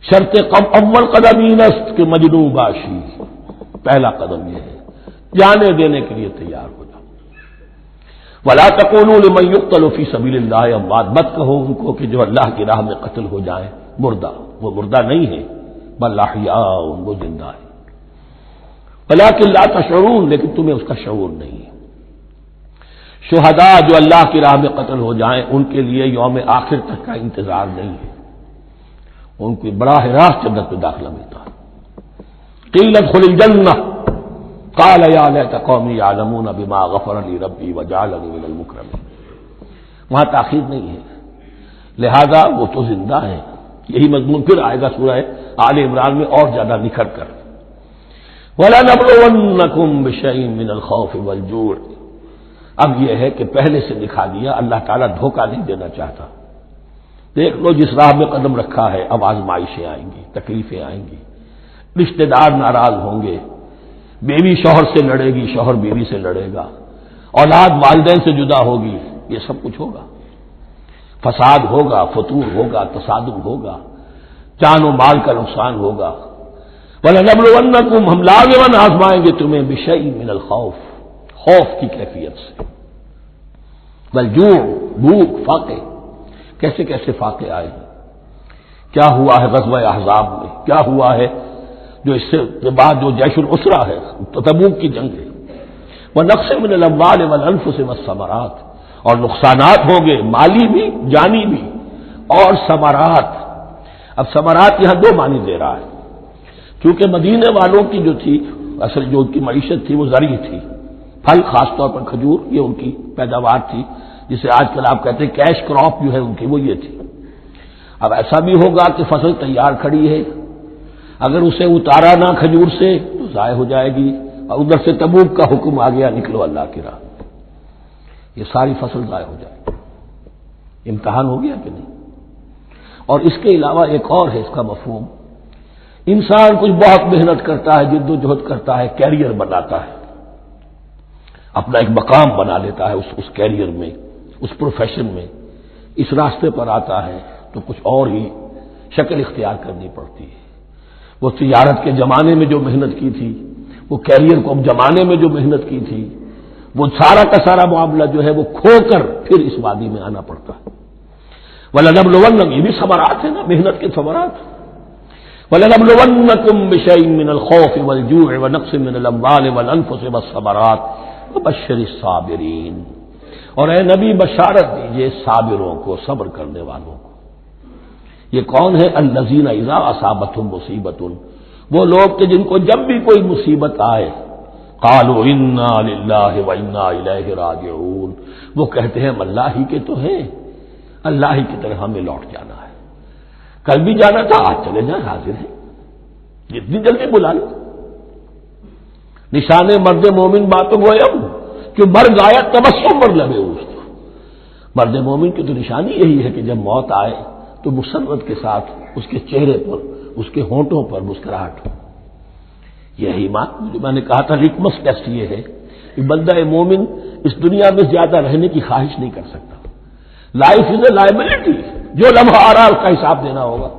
شرط اول قدم ہی نست کہ مجنوں باشی، پہلا قدم یہ ہے جانے دینے کے لیے تیار ہو جاؤ۔ وَلَا تَقُولُوا لِمَن يُقْتَلُ فِي سَبِيلِ اللَّهِ أَمْوَاتٌ، مت کہو ان کو کہ جو اللہ کی راہ میں قتل ہو جائیں مردہ، وہ مردہ نہیں ہے، بل احیاء، وہ زندہ ہے، وَلَٰكِن لَا تَشْعُرُونَ، لیکن تمہیں اس کا شعور نہیں ہے۔ شہداء جو اللہ کی راہ میں قتل ہو جائیں ان کے لیے یوم آخر تک کا انتظار نہیں ہے، ان کو براہ راست جنت میں داخلہ ملتا ہے۔ قیل ادخل الجنہ قال یا لیت قومی یعلمون بما غفر لی ربی وجعلنی من المکرمین، وہاں تاخیر نہیں ہے، لہذا وہ تو زندہ ہیں۔ یہی مضمون پھر آئے گا سورہ آل عمران میں اور زیادہ نکھر کر، وَلَنَبْلُوَنَّكُمْ بِشَيْءٍ مِّنَ الْخَوْفِ وَالْجُوعِ، اب یہ ہے کہ پہلے سے دکھا دیا، اللہ تعالیٰ دھوکہ نہیں دینا چاہتا، دیکھ لو جس راہ میں قدم رکھا ہے اب آزمائشیں آئیں گی، تکلیفیں آئیں گی، رشتہ دار ناراض ہوں گے، بیوی شوہر سے لڑے گی، شوہر بیوی سے لڑے گا، اولاد والدین سے جدا ہوگی، یہ سب کچھ ہوگا، فساد ہوگا، فتور ہوگا، تصادم ہوگا، جان و مال کا نقصان ہوگا۔ وَلَنَبْلُوَنَّكُمْ، ہم لازماً آزمائیں گے تمہیں بِشَيْءٍ مِّنَ الْخَوْفِ، خوف کی کیفیت سے، والجوع، بھوک، فاقے، کیسے کیسے فاقے آئے ہیں، کیا ہوا ہے غزوہ احزاب میں، کیا ہوا ہے جو اس سے بعد جو جیش العسرہ ہے تبوک کی جنگ ہے، وَنَقْصٍ مِّنَ الْأَمْوَالِ وَالْأَنفُسِ وَالثَّمَرَاتِ، اور نقصانات ہوں گے مالی بھی جانی بھی، اور ثمرات۔ اب ثمرات یہاں 2 معنی دے رہا ہے، کیونکہ مدینے والوں کی جو تھی اصل جو ان کی معیشت تھی وہ زرعی تھی، پھل، خاص طور پر کھجور، یہ ان کی پیداوار تھی، جسے آج کل آپ کہتے ہیں کیش کراپ جو ہے ان کی، وہ یہ تھی۔ اب ایسا بھی ہوگا کہ فصل تیار کھڑی ہے، اگر اسے اتارا نہ کھجور سے تو ضائع ہو جائے گی، اور ادھر سے تبوک کا حکم آ گیا نکلو اللہ کی راہ، یہ ساری فصل ضائع ہو جائے گی۔ امتحان ہو گیا کہ نہیں؟ اور اس کے علاوہ ایک اور ہے اس کا مفہوم، انسان کچھ بہت محنت کرتا ہے، جد و جہد کرتا ہے، کیریئر بناتا ہے، اپنا ایک مقام بنا لیتا ہے اس کیریئر میں، اس پروفیشن میں، اس راستے پر آتا ہے تو کچھ اور ہی شکل اختیار کرنی پڑتی ہے۔ وہ تجارت کے زمانے میں جو محنت کی تھی، وہ کیریئر کو اب جمانے میں جو محنت کی تھی، وہ سارا کا سارا معاملہ جو ہے وہ کھو کر پھر اس وادی میں آنا پڑتا ہے۔ وَلَنَبْلُوَنَّكُمْ، یہ بھی ثمرات ہیں نا، محنت کے ثمرات۔ وَلَنَبْلُوَنَّكُمْ بِشَيْءٍ مِّنَ الْخَوْفِ وَالْجُوعِ وَنَقْصٍ مِّنَ الْأَمْوَالِ وَالْأَنفُسِ وَالثَّمَرَاتِ وَبَشِّرِ الصَّابِرِينَ، اور اے نبی بشارت دیجئے صابروں کو، صبر کرنے والوں کو۔ یہ کون ہے؟ الذین اذا اصابتهم مصیبۃ، وہ لوگ کہ جن کو جب بھی کوئی مصیبت آئے قالوا انا للہ وانا الیہ راجعون، وہ کہتے ہیں ہم اللہ ہی کے تو ہیں، اللہ ہی کی طرف ہمیں لوٹ جانا ہے۔ کل بھی جانا تھا، آج چلے جائیں، حاضر ہیں، جتنی جلدی بلا لیں۔ نشان مرد مومن باتوں گویم کہ مر گایا تبسم پر لبے اس، مرد مومن کی تو نشانی یہی ہے کہ جب موت آئے تو مسرت کے ساتھ اس کے چہرے پر، اس کے ہونٹوں پر مسکراہٹ ہو۔ یہی بات میں نے کہا تھا، لٹمس ٹیسٹ یہ ہے کہ بندہ مومن اس دنیا میں زیادہ رہنے کی خواہش نہیں کر سکتا۔ لائف از اے لائبلٹی، جو لمحہ آ رہا ہے اس کا حساب دینا ہوگا،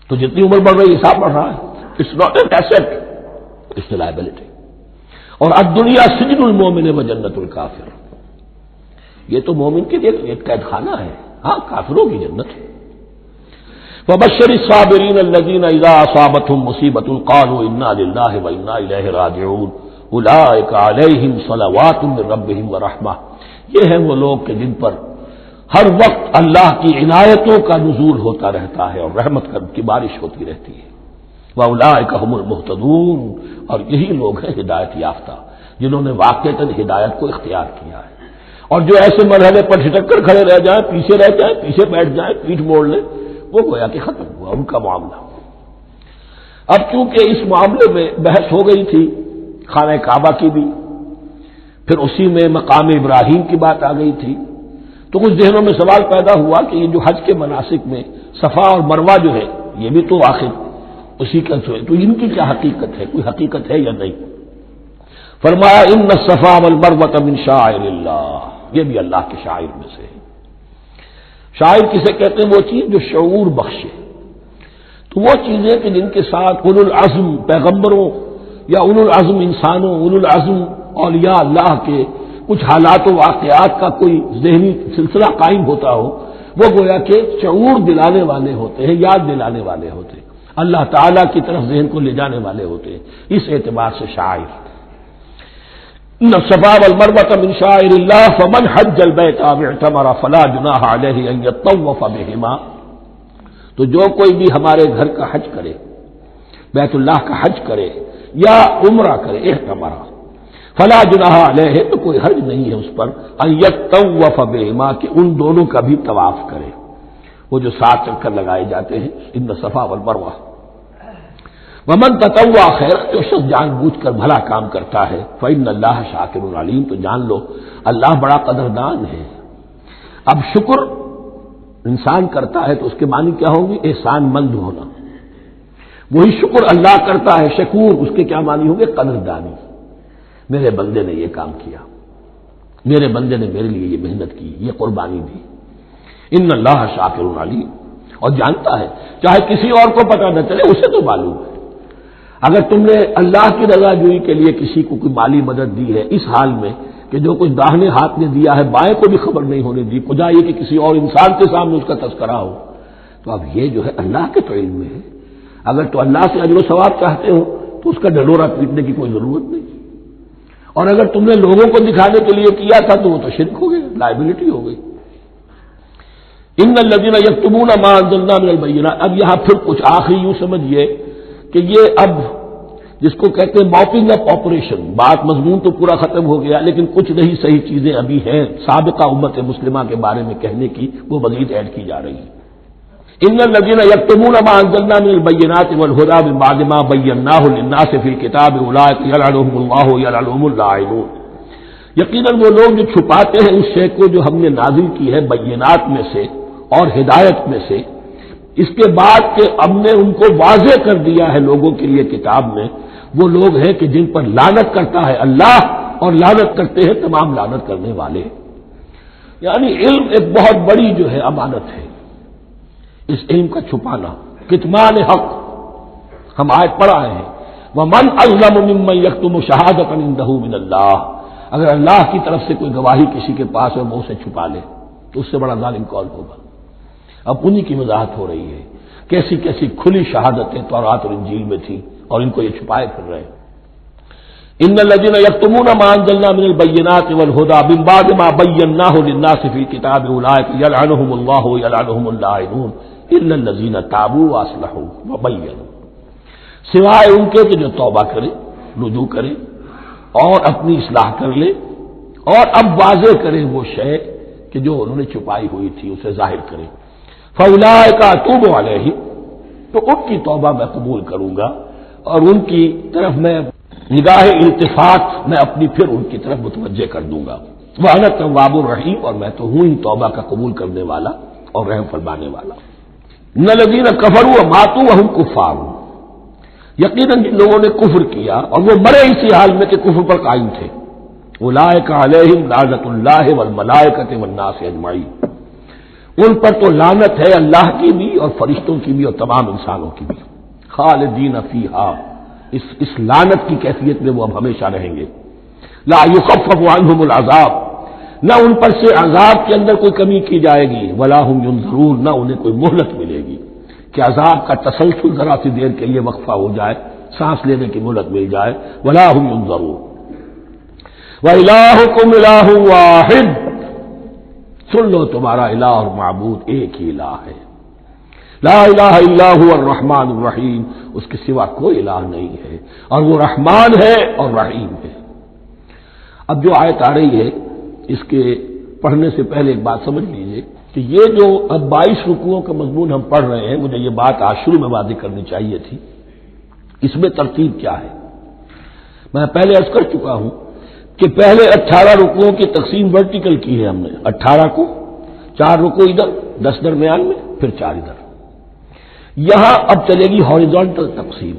تو جتنی عمر بڑھ رہی ہے حساب بڑھ رہا ہے۔ It's not an asset, it's a liability. اور الدنیا سجن المومن و جنت الکافر، یہ تو مومن کے لیے ایک قید خانہ ہے، ہاں کافروں کی جنت ہے۔ وبشر الصابرین الذین اذا اصابتهم مصیبۃ قالوا انا للہ وانا الیہ راجعون اولئک علیہم صلوات من ربہم ورحمہ، یہ ہیں وہ لوگ کہ جن پر ہر وقت اللہ کی عنایتوں کا نزول ہوتا رہتا ہے اور رحمت کی بارش ہوتی رہتی ہے۔ وَأُولَٰئِكَ هُمُ الْمُهْتَدُونَ، اور یہی لوگ ہیں ہدایت یافتہ، جنہوں نے واقعتاً ہدایت کو اختیار کیا ہے۔ اور جو ایسے مرحلے پر چھٹک کر کھڑے رہ جائیں، پیچھے رہ جائیں، پیچھے بیٹھ جائیں، پیٹھ موڑ لیں، وہ گویا کہ ختم ہوا ان کا معاملہ۔ اب چونکہ اس معاملے میں بحث ہو گئی تھی خانہ کعبہ کی بھی، پھر اسی میں مقام ابراہیم کی بات آ گئی تھی، تو کچھ ذہنوں میں سوال پیدا ہوا کہ یہ جو حج کے مناسک میں صفا اور مروہ جو ہے، یہ بھی تو آخر اسی کا تو ان کی کیا حقیقت ہے، کوئی حقیقت ہے یا نہیں؟ فرمایا ان الصفا والمروہ من شعائر اللہ، یہ بھی اللہ کے شاعر میں سے ہے۔ شاعر کسے کہتے ہیں؟ وہ چیز جو شعور بخشے، تو وہ چیزیں کہ جن کے ساتھ اولو العزم پیغمبروں یا اولو العزم انسانوں، اولو العزم اولیاء اللہ کے کچھ حالات و واقعات کا کوئی ذہنی سلسلہ قائم ہوتا ہو، وہ گویا کہ شعور دلانے والے ہوتے ہیں، یاد دلانے والے ہوتے ہیں، اللہ تعالیٰ کی طرف ذہن کو لے جانے والے ہوتے ہیں۔ اس اعتبار سے شاعر ان الصفا والمروہ من شعائر اللہ فمن حج البیت او اعتمر فلا جناح علیہ ان یطوف بہما، تو جو کوئی بھی ہمارے گھر کا حج کرے، بیت اللہ کا حج کرے یا عمرہ کرے، اعتمر فلا جناح علیہ، تو کوئی حرج نہیں ہے اس پر ان یطوف بہما، کہ ان دونوں کا بھی طواف کرے، وہ جو 7 چکر لگائے جاتے ہیں، ان الصفا والمروہ۔ ومن تطوع خیر، جو شخص جان بوجھ کر بھلا کام کرتا ہے، فإن اللہ شاکر علیم، تو جان لو اللہ بڑا قدردان ہے۔ اب شکر انسان کرتا ہے تو اس کے معنی کیا ہوں گے؟ احسان مند ہونا۔ وہی شکر اللہ کرتا ہے شکور، اس کے کیا معنی ہوں گے؟ قدردانی، میرے بندے نے یہ کام کیا، میرے بندے نے میرے لیے یہ محنت کی، یہ قربانی دی۔ ان اللہ شاکر علیم، اور جانتا ہے، چاہے کسی اور کو پتہ نہ چلے، اسے تو معلوم ہے۔ اگر تم نے اللہ کی رضا جوئی کے لیے کسی کو کوئی مالی مدد دی ہے اس حال میں کہ جو کچھ داہنے ہاتھ نے دیا ہے بائیں کو بھی خبر نہیں ہونے دی، خدا یہ کہ کسی اور انسان کے سامنے اس کا تذکرہ ہو، تو اب یہ جو ہے اللہ کے تو علم میں ہے۔ اگر تو اللہ سے اجر و ثواب چاہتے ہو تو اس کا ڈھلورا پیٹنے کی کوئی ضرورت نہیں، اور اگر تم نے لوگوں کو دکھانے کے لیے کیا تھا تو وہ تو شرک ہو گیا، لائبلٹی ہو گئی۔ ان الذین یکتمون ما انزلنا من البینات، اب یہاں پھر کچھ آخری یوں سمجھیے کہ یہ اب جس کو کہتے ہیں موپنگ اپ آپریشن، بات مضمون تو پورا ختم ہو گیا لیکن کچھ نہیں صحیح چیزیں ابھی ہیں سابقہ امت مسلمہ کے بارے میں کہنے کی، وہ مزید ایڈ کی جا رہی ہیں۔ ان الذین یکتمون ما انزلنا من البینات والہدی من بعد ما بیناہ للناس فی الکتاب اولئک یلعنهم اللہ یلعنهم اللاعنون، یقیناً وہ لوگ جو چھپاتے ہیں اس شے کو جو ہم نے نازل کی ہے بینات میں سے اور ہدایت میں سے، اس کے بعد کہ ہم نے ان کو واضح کر دیا ہے لوگوں کے لیے کتاب میں، وہ لوگ ہیں کہ جن پر لعنت کرتا ہے اللہ اور لعنت کرتے ہیں تمام لعنت کرنے والے۔ یعنی علم ایک بہت بڑی جو ہے امانت ہے، اس علم کا چھپانا، کتمان حق ہم آیت پڑھ آئے ہیں، وَمَنْ أَظْلَمُ مِمَّنْ يَكْتُمُ شَهَادَةً عِندَهُ مِنَ اللَّهِ، اگر اللہ کی طرف سے کوئی گواہی کسی کے پاس ہے وہ اسے چھپا لے تو اس سے بڑا ظالم کون ہوگا۔ اب انہی کی وضاحت ہو رہی ہے، کیسی کیسی کھلی شہادتیں تورات اور انجیل میں تھی اور ان کو یہ چھپائے پھر رہے ہیں۔ ان الذین یکتمون ما انزلنا من البینات والہدی من بعد ما بیناہ للناس فی الکتاب اولئک یلعنهم اللہ یلعنهم اللاعنون الا الذین تابوا واصلحوا وبینوا، سوائے ان کے کہ جو توبہ کرے، رجوع کرے اور اپنی اصلاح کر لے اور اب واضح کرے وہ شے کہ جو انہوں نے چھپائی ہوئی تھی اسے ظاہر کرے۔ فاولئک اتوب علیہم، تو ان کی توبہ میں قبول کروں گا اور ان کی طرف میں نگاہ التفات میں اپنی پھر ان کی طرف متوجہ کر دوں گا۔ وانا التواب الرحیم، اور میں تو ہوں ہی توبہ کا قبول کرنے والا اور رحم فرمانے والا۔ ان الذین کفروا وماتوا وهم کفار، یقیناً جن لوگوں نے کفر کیا اور وہ مرے اسی حال میں کہ کفر پر قائم تھے، اولئک علیہم لعنۃ اللہ والملائکۃ والناس اجمعین، ان پر تو لعنت ہے اللہ کی بھی اور فرشتوں کی بھی اور تمام انسانوں کی بھی، خالدین فیہا، اس لعنت کی کیفیت میں وہ اب ہمیشہ رہیں گے، لا یخفف عنہم العذاب، نہ ان پر سے عذاب کے اندر کوئی کمی کی جائے گی، ولا هم ینظرون، نہ انہیں کوئی مہلت ملے گی کہ عذاب کا تسلسل ذرا سی دیر کے لیے وقفہ ہو جائے، سانس لینے کی مہلت مل جائے، ولا هم ینظرون۔ وَإِلَٰهُكُمْ إِلَٰهٌ وَاحِدٌ، سن لو تمہارا الہ اور معبود ایک ہی الہ ہے، لا الہ الا هو الرحمن الرحیم، اس کے سوا کوئی الہ نہیں ہے اور وہ رحمان ہے اور رحیم ہے۔ اب جو آیت آ رہی ہے اس کے پڑھنے سے پہلے ایک بات سمجھ لیجئے کہ یہ جو اب 22 رکوعوں کا مضمون ہم پڑھ رہے ہیں، مجھے یہ بات آج شروع میں واضح کرنی چاہیے تھی، اس میں ترتیب کیا ہے۔ میں پہلے عرض کر چکا ہوں کہ پہلے 18 رکوعوں کی تقسیم ورٹیکل کی ہے ہم نے، 18 کو 4 رکوع ادھر، 10 درمیان میں، پھر 4 ادھر۔ یہاں اب چلے گی ہاریزونٹل تقسیم،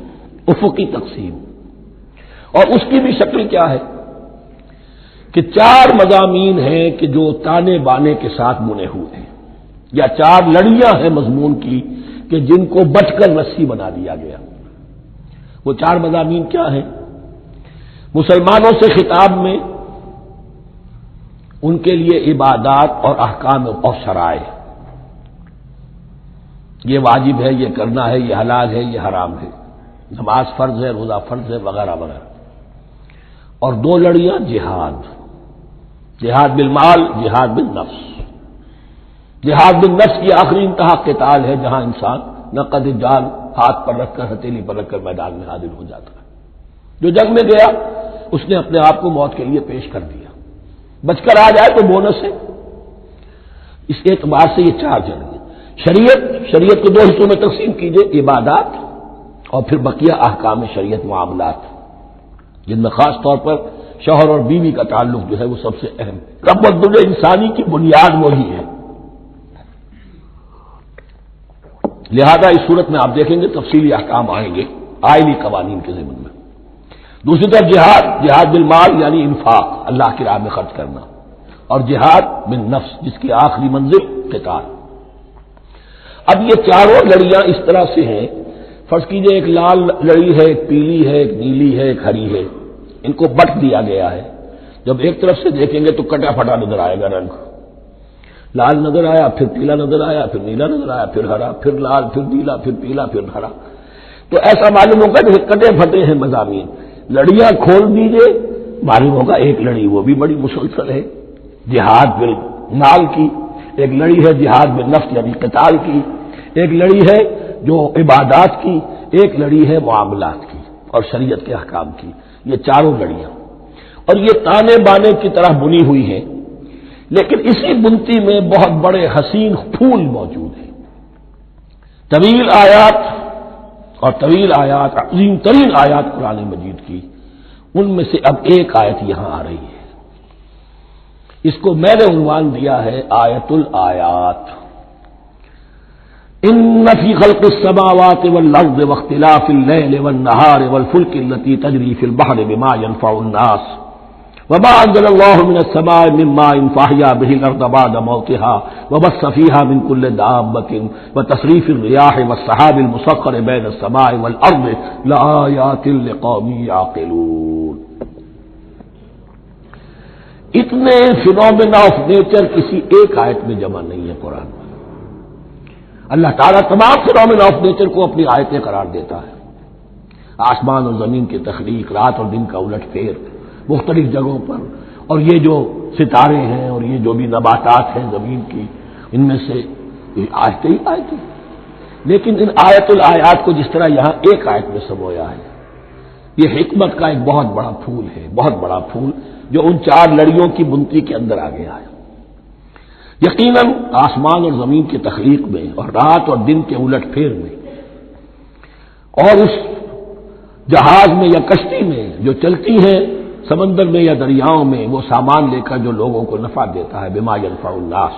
افقی تقسیم، اور اس کی بھی شکل کیا ہے کہ 4 مضامین ہیں کہ جو تانے بانے کے ساتھ بنے ہوئے ہیں، یا 4 لڑیاں ہیں مضمون کی کہ جن کو بٹ کر رسی بنا دیا گیا۔ وہ 4 مضامین کیا ہیں؟ مسلمانوں سے خطاب میں ان کے لیے عبادات اور احکام اور شرائع، یہ واجب ہے، یہ کرنا ہے، یہ حلال ہے، یہ حرام ہے، نماز فرض ہے، روزہ فرض ہے، وغیرہ وغیرہ۔ اور 2 لڑیاں جہاد، جہاد بالمال، جہاد بالنفس۔ جہاد بالنفس کی آخری انتہا قتال ہے، جہاں انسان نقد جال ہاتھ پر رکھ کر، ہتھیلی پر رکھ کر میدان میں حاضر ہو جاتا ہے۔ جو جنگ میں گیا اس نے اپنے آپ کو موت کے لیے پیش کر دیا، بچ کر آ جائے تو بونس ہے۔ اس اعتبار سے یہ 4 جنگیں۔ شریعت کو 2 حصوں میں تقسیم کیجئے، عبادات اور پھر بقیہ احکام شریعت، معاملات، جن میں خاص طور پر شوہر اور بیوی کا تعلق جو ہے وہ سب سے اہم، تمدن انسانی کی بنیاد وہی ہے۔ لہذا اس صورت میں آپ دیکھیں گے تفصیلی احکام آئیں گے آئلی قوانین کے ضمن میں۔ دوسری طرف جہاد بالمال یعنی انفاق، اللہ کی راہ میں خرچ کرنا، اور جہاد بالنفس جس کی آخری منزل قتال۔ اب یہ 4 لڑیاں اس طرح سے ہیں، فرض کیجئے ایک لال لڑی ہے، ایک پیلی ہے، ایک نیلی ہے، ایک ہری ہے، ان کو بٹ دیا گیا ہے۔ جب ایک طرف سے دیکھیں گے تو کٹا پھٹا نظر آئے گا، رنگ لال نظر آیا، پھر پیلا نظر آیا، پھر نیلا نظر آیا، پھر ہرا، پھر لال، پھر نیلا، پھر پیلا، پھر ہرا۔ تو ایسا معلوم ہوگا کہ کٹے پھٹے ہیں مضامین۔ لڑیاں کھول دیجئے، معلوم ہوگا ایک لڑی وہ بھی بڑی مسلسل ہے، جہاد بالمال کی، ایک لڑی ہے جہاد بالنفس یعنی قتال کی، ایک لڑی ہے جو عبادات کی، ایک لڑی ہے معاملات کی اور شریعت کے احکام کی۔ یہ 4 لڑیاں، اور یہ تانے بانے کی طرح بنی ہوئی ہیں، لیکن اسی بنتی میں بہت بڑے حسین پھول موجود ہیں۔ طویل آیات اور طویل آیات، عظیم ترین آیات قرآن مجید کی، ان میں سے اب ایک آیت یہاں آ رہی ہے، اس کو میں نے عنوان دیا ہے آیت الآیات۔ ان فی خلق السماوات والارض واختلاف اللیل والنہار والفلک التی تجری فی البحر بما ينفع الناس وما انزل الله من السماء من ماء فاحيا به الارض بعد موتها وبث فيها من كل دابة وتصريف الرياح والسحاب المسخر بين السماء والارض لآيات لقوم يعقلون۔ اتنے فینومینا آف نیچر کسی ایک آیت میں جمع نہیں ہے قرآن میں۔ اللہ تعالیٰ تمام فینومینا آف نیچر کو اپنی آیتیں قرار دیتا ہے، آسمان اور زمین کی تخلیق، رات اور دن کا الٹ پھیر مختلف جگہوں پر، اور یہ جو ستارے ہیں اور یہ جو بھی نباتات ہیں زمین کی، ان میں سے آیتیں ہی آیتیں۔ لیکن ان آیت الآیات کو جس طرح یہاں ایک آیت میں سمویا ہے، یہ حکمت کا ایک بہت بڑا پھول ہے، بہت بڑا پھول جو ان 4 لڑیوں کی بنتی کے اندر آ گیا ہے۔ یقیناً آسمان اور زمین کی تخلیق میں اور رات اور دن کے الٹ پھیر میں اور اس جہاز میں یا کشتی میں جو چلتی ہے سمندر میں یا دریاؤں میں وہ سامان لے کر جو لوگوں کو نفع دیتا ہے، بما ينفع الناس،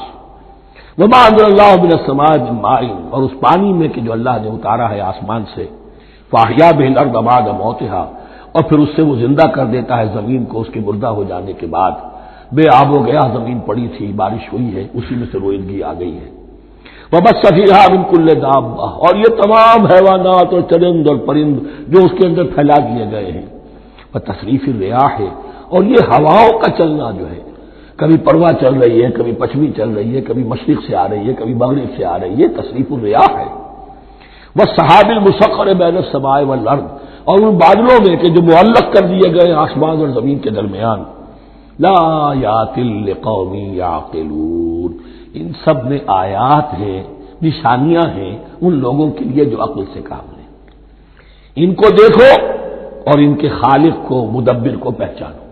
وما انزل اللہ من السماء من ماء، اور اس پانی میں کہ جو اللہ نے اتارا ہے آسمان سے، فاحیا به الارض بعد موتها، اور پھر اس سے وہ زندہ کر دیتا ہے زمین کو اس کے مردہ ہو جانے کے بعد۔ بے آب و گیا زمین پڑی تھی، بارش ہوئی ہے، اسی میں سے روئندگی آ گئی ہے۔ وبث فیہا من کل دابہ، اور یہ تمام حیوانات اور چرند اور پرند جو اس کے اندر پھیلا دیے گئے ہیں۔ وتصریف الریاح ہے، اور یہ ہواؤں کا چلنا جو ہے، کبھی پڑوا چل رہی ہے، کبھی پچھمی چل رہی ہے، کبھی مشرق سے آ رہی ہے، کبھی مغرب سے آ رہی ہے، تصریف الریاح ہے۔ والسحاب المسخر بین السماء والارض، اور ان بادلوں میں کہ جو معلق کر دیے گئے آسمان اور زمین کے درمیان۔ لآیات لقوم یعقلون، ان سب میں آیات ہیں، نشانیاں ہیں ان لوگوں کے لیے جو عقل سے کام لیں۔ ان کو دیکھو اور ان کے خالق کو، مدبر کو پہچانو۔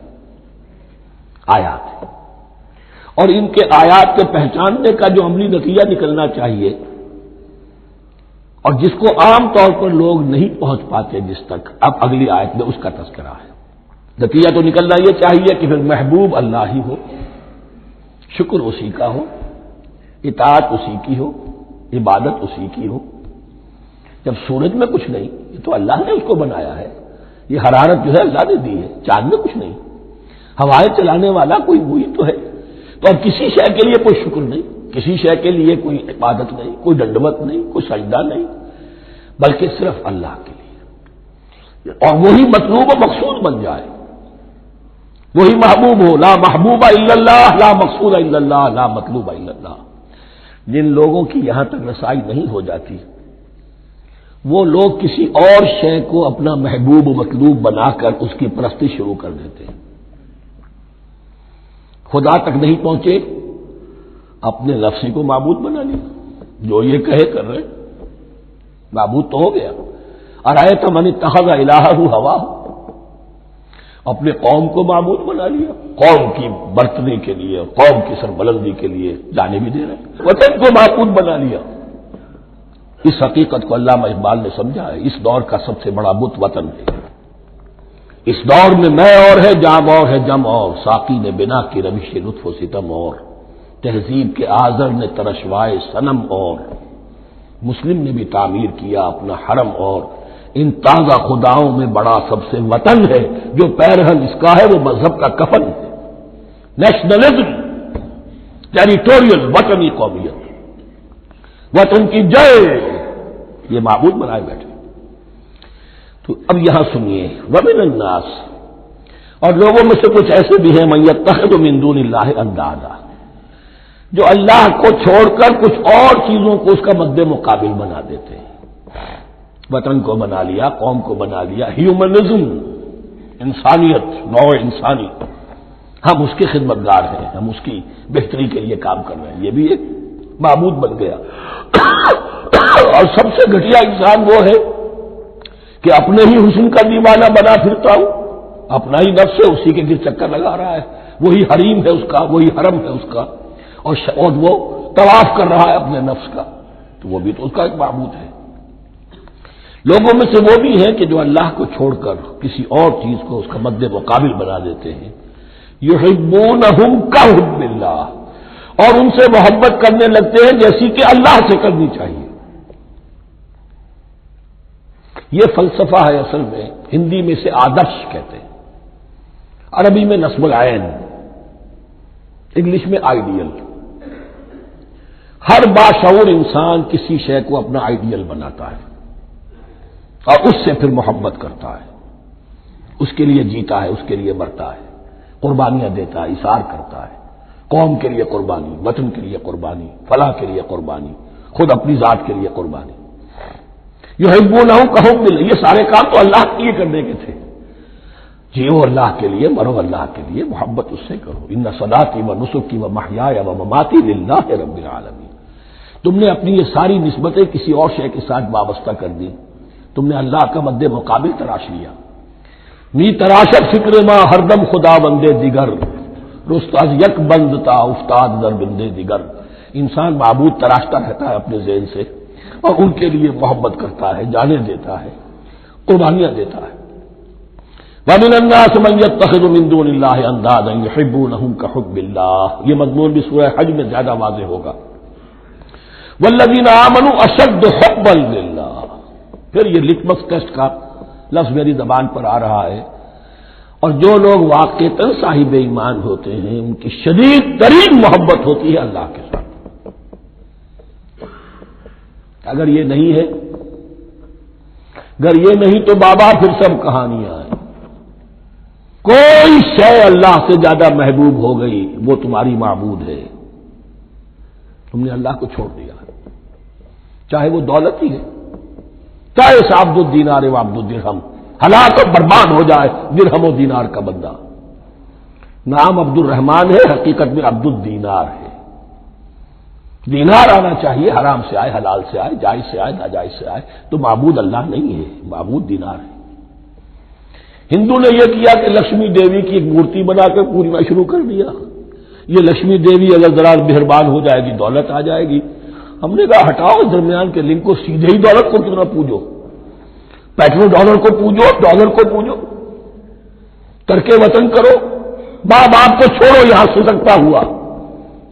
آیات ہے، اور ان کے آیات کے پہچاننے کا جو عملی نتیجہ نکلنا چاہیے اور جس کو عام طور پر لوگ نہیں پہنچ پاتے جس تک، اب اگلی آیت میں اس کا تذکرہ ہے۔ نتیجہ تو نکلنا یہ چاہیے کہ پھر محبوب اللہ ہی ہو، شکر اسی کا ہو، اطاعت اسی کی ہو، عبادت اسی کی ہو۔ جب سورج میں کچھ نہیں، یہ تو اللہ نے اس کو بنایا ہے، یہ حرارت جو ہے اللہ نے دی ہے، چاند میں کچھ نہیں، ہوائیں چلانے والا کوئی وہی تو ہے۔ تو اب کسی شے کے لیے کوئی شکر نہیں، کسی شے کے لیے کوئی عبادت نہیں، کوئی ڈنڈوت نہیں، کوئی سجدہ نہیں، بلکہ صرف اللہ کے لیے، اور وہی مطلوب و مقصود بن جائے، وہی محبوب ہو۔ لا محبوب الا اللہ، لا مقصود الا اللہ، لا مطلوب الا اللہ۔ جن لوگوں کی یہاں تک رسائی نہیں ہو جاتی وہ لوگ کسی اور شے کو اپنا محبوب و مطلوب بنا کر اس کی پرستی شروع کر دیتے ہیں۔ خدا تک نہیں پہنچے، اپنے نفسی کو معبود بنا لیا، جو یہ کہے کر رہے، معبود تو ہو گیا۔ ارایت من اتخذ الہہ ہواہ، اپنے قوم کو معبود بنا لیا، قوم کی برتری کے لیے، قوم کی سربلندی کے لیے جانے بھی دے رہے، وطن کو معبود بنا لیا۔ اس حقیقت کو علامہ اقبال نے سمجھا ہے، اس دور کا سب سے بڑا بت وطن ہے۔ اس دور میں میں اور ہے، جام اور ہے، جم اور، ساقی نے بنا کی روش لطف و ستم اور، تہذیب کے آزر نے ترشوائے صنم اور، مسلم نے بھی تعمیر کیا اپنا حرم اور، ان تازہ خداؤں میں بڑا سب سے وطن ہے، جو پیرہن اس کا ہے وہ مذہب کا کفن ہے۔ نیشنلزم، ٹیریٹوریل، وطنی قومیت، وطن کی جے، یہ معبود بنائے بیٹھے۔ تو اب یہاں سنیے، ومن الناس، اور لوگوں میں سے کچھ ایسے بھی ہیں من یتخذ من دون اللہ اندادا، جو اللہ کو چھوڑ کر کچھ اور چیزوں کو اس کا مد مقابل بنا دیتے ہیں۔ وطن کو بنا لیا، قوم کو بنا لیا، ہیومنزم، انسانیت، نوع انسانی، ہم اس کے خدمتگار ہیں، ہم اس کی بہتری کے لیے کام کر رہے ہیں، یہ بھی ایک معبود بن گیا۔ اور سب سے گھٹیا انسان وہ ہے کہ اپنے ہی حسن کا دیوانہ بنا پھرتا ہوں، اپنا ہی نفس ہے، اسی کے گر چکر لگا رہا ہے، وہی حریم ہے اس کا، وہی حرم ہے اس کا، اور وہ طواف کر رہا ہے اپنے نفس کا، تو وہ بھی تو اس کا ایک معبود ہے۔ لوگوں میں سے وہ بھی ہیں کہ جو اللہ کو چھوڑ کر کسی اور چیز کو اس کا مد مقابل بنا دیتے ہیں۔ یحبونہم کحب اللہ، اور ان سے محبت کرنے لگتے ہیں جیسی کہ اللہ سے کرنی چاہیے۔ یہ فلسفہ ہے اصل میں، ہندی میں سے آدرش کہتے ہیں، عربی میں نصب العین، انگلش میں آئیڈیل۔ ہر باشعور انسان کسی شے کو اپنا آئیڈیل بناتا ہے اور اس سے پھر محبت کرتا ہے، اس کے لیے جیتا ہے، اس کے لیے مرتا ہے، قربانیاں دیتا ہے، اثار کرتا ہے، قوم کے لیے قربانی، وطن کے لیے قربانی، فلاح کے لیے قربانی، خود اپنی ذات کے لیے قربانی۔ یحبونہم کحب اللہ، یہ سارے کام تو اللہ کے لیے کرنے کے تھے، جیو اللہ کے لیے، مرو اللہ کے لیے، محبت اس سے کرو۔ ان صلاتی و نسکی و محیای و مماتی للہ رب العالمین۔ تم نے اپنی یہ ساری نسبتیں کسی اور شے کے ساتھ وابستہ کر دی، تم نے اللہ کا مد مقابل تراش لیا۔ می تراشت فکر ما ہر دم خدا بندے دیگر، رست از یک بند تا افتاد در بندے دیگر۔ انسان معبود تراشتا رہتا ہے اپنے ذہن سے اور ان کے لیے محبت کرتا ہے، جانیں دیتا ہے، قربانیاں دیتا ہے۔ وَمِنَ النَّاسِ مَن يَتَّخِذُ مِن دُونِ اللَّهِ أَندَادًا يُحِبُّونَهُم كَحُبِّ اللَّهِ، یہ مضمون بھی سورہ حج میں زیادہ واضح ہوگا۔ وَالَّذِينَ آمَنُوا أَشَدُّ حُبًّا لِلَّهِ، پھر یہ لٹمس ٹیسٹ کا لفظ میری زبان پر آ رہا ہے، اور جو لوگ واقعتاً صاحب ایمان ہوتے ہیں ان کی شدید ترین محبت ہوتی ہے اللہ کے ساتھ۔ اگر یہ نہیں ہے، اگر یہ نہیں تو بابا پھر سب کہانیاں ہیں۔ کوئی شے اللہ سے زیادہ محبوب ہو گئی وہ تمہاری معبود ہے، تم نے اللہ کو چھوڑ دیا، چاہے وہ دولت ہی ہے، چاہے عبد الدینار و عبد الدرہم، ہلاک و برباد ہو جائے درہم و دینار کا بندہ۔ نام عبد الرحمان ہے، حقیقت میں عبد الدینار ہے۔ دینار آنا چاہیے، حرام سے آئے، حلال سے آئے، جائز سے آئے، ناجائز سے آئے، تو معبود اللہ نہیں ہے، معبود دینار ہے۔ ہندو نے یہ کیا کہ لکشمی دیوی کی ایک مورتی بنا کر پوجنا شروع کر دیا، یہ لکشمی دیوی اگر ذرا مہربان ہو جائے گی دولت آ جائے گی۔ ہم نے کہا ہٹاؤ اس درمیان کے لنک کو، سیدھے ہی دولت کو کیوں نہ پوجو، پیٹرو ڈالر کو پوجو، ڈالر کو پوجو، ترک وطن کرو، ماں باپ کو چھوڑو یہاں سے سکتا ہوا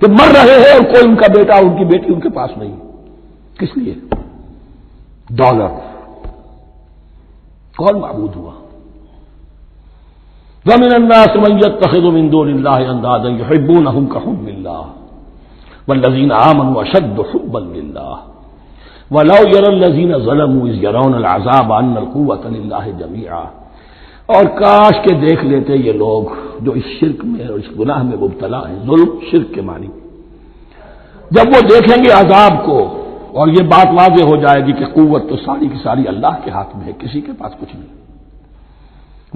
کہ مر رہے ہیں اور کوئی ان کا بیٹا ان کی بیٹی ان کے پاس نہیں، کس لیے؟ ڈالر۔ کون معبود ہوا؟ وَمِنَ النَّاسِ مَن يَتَّخِذُ مِن دُونِ اللَّهِ أَندَادًا يُحِبُّونَهُم كَحُبِّ اللَّهِ وَالَّذِينَ آمَنُوا أَشَدُّ حُبًّا لِلَّهِ وَلَوْ يَرَى الَّذِينَ ظَلَمُوا إِذْ يَرَوْنَ الْعَذَابَ أَنَّ الْقُوَّةَ لِلَّهِ جَمِيعًا، اور کاش کہ دیکھ لیتے یہ لوگ جو اس شرک میں اور اس گناہ میں مبتلا ہیں، ظلم شرک کے معنی، جب وہ دیکھیں گے عذاب کو اور یہ بات واضح ہو جائے گی کہ قوت تو ساری کی ساری اللہ کے ہاتھ میں ہے، کسی کے پاس کچھ نہیں۔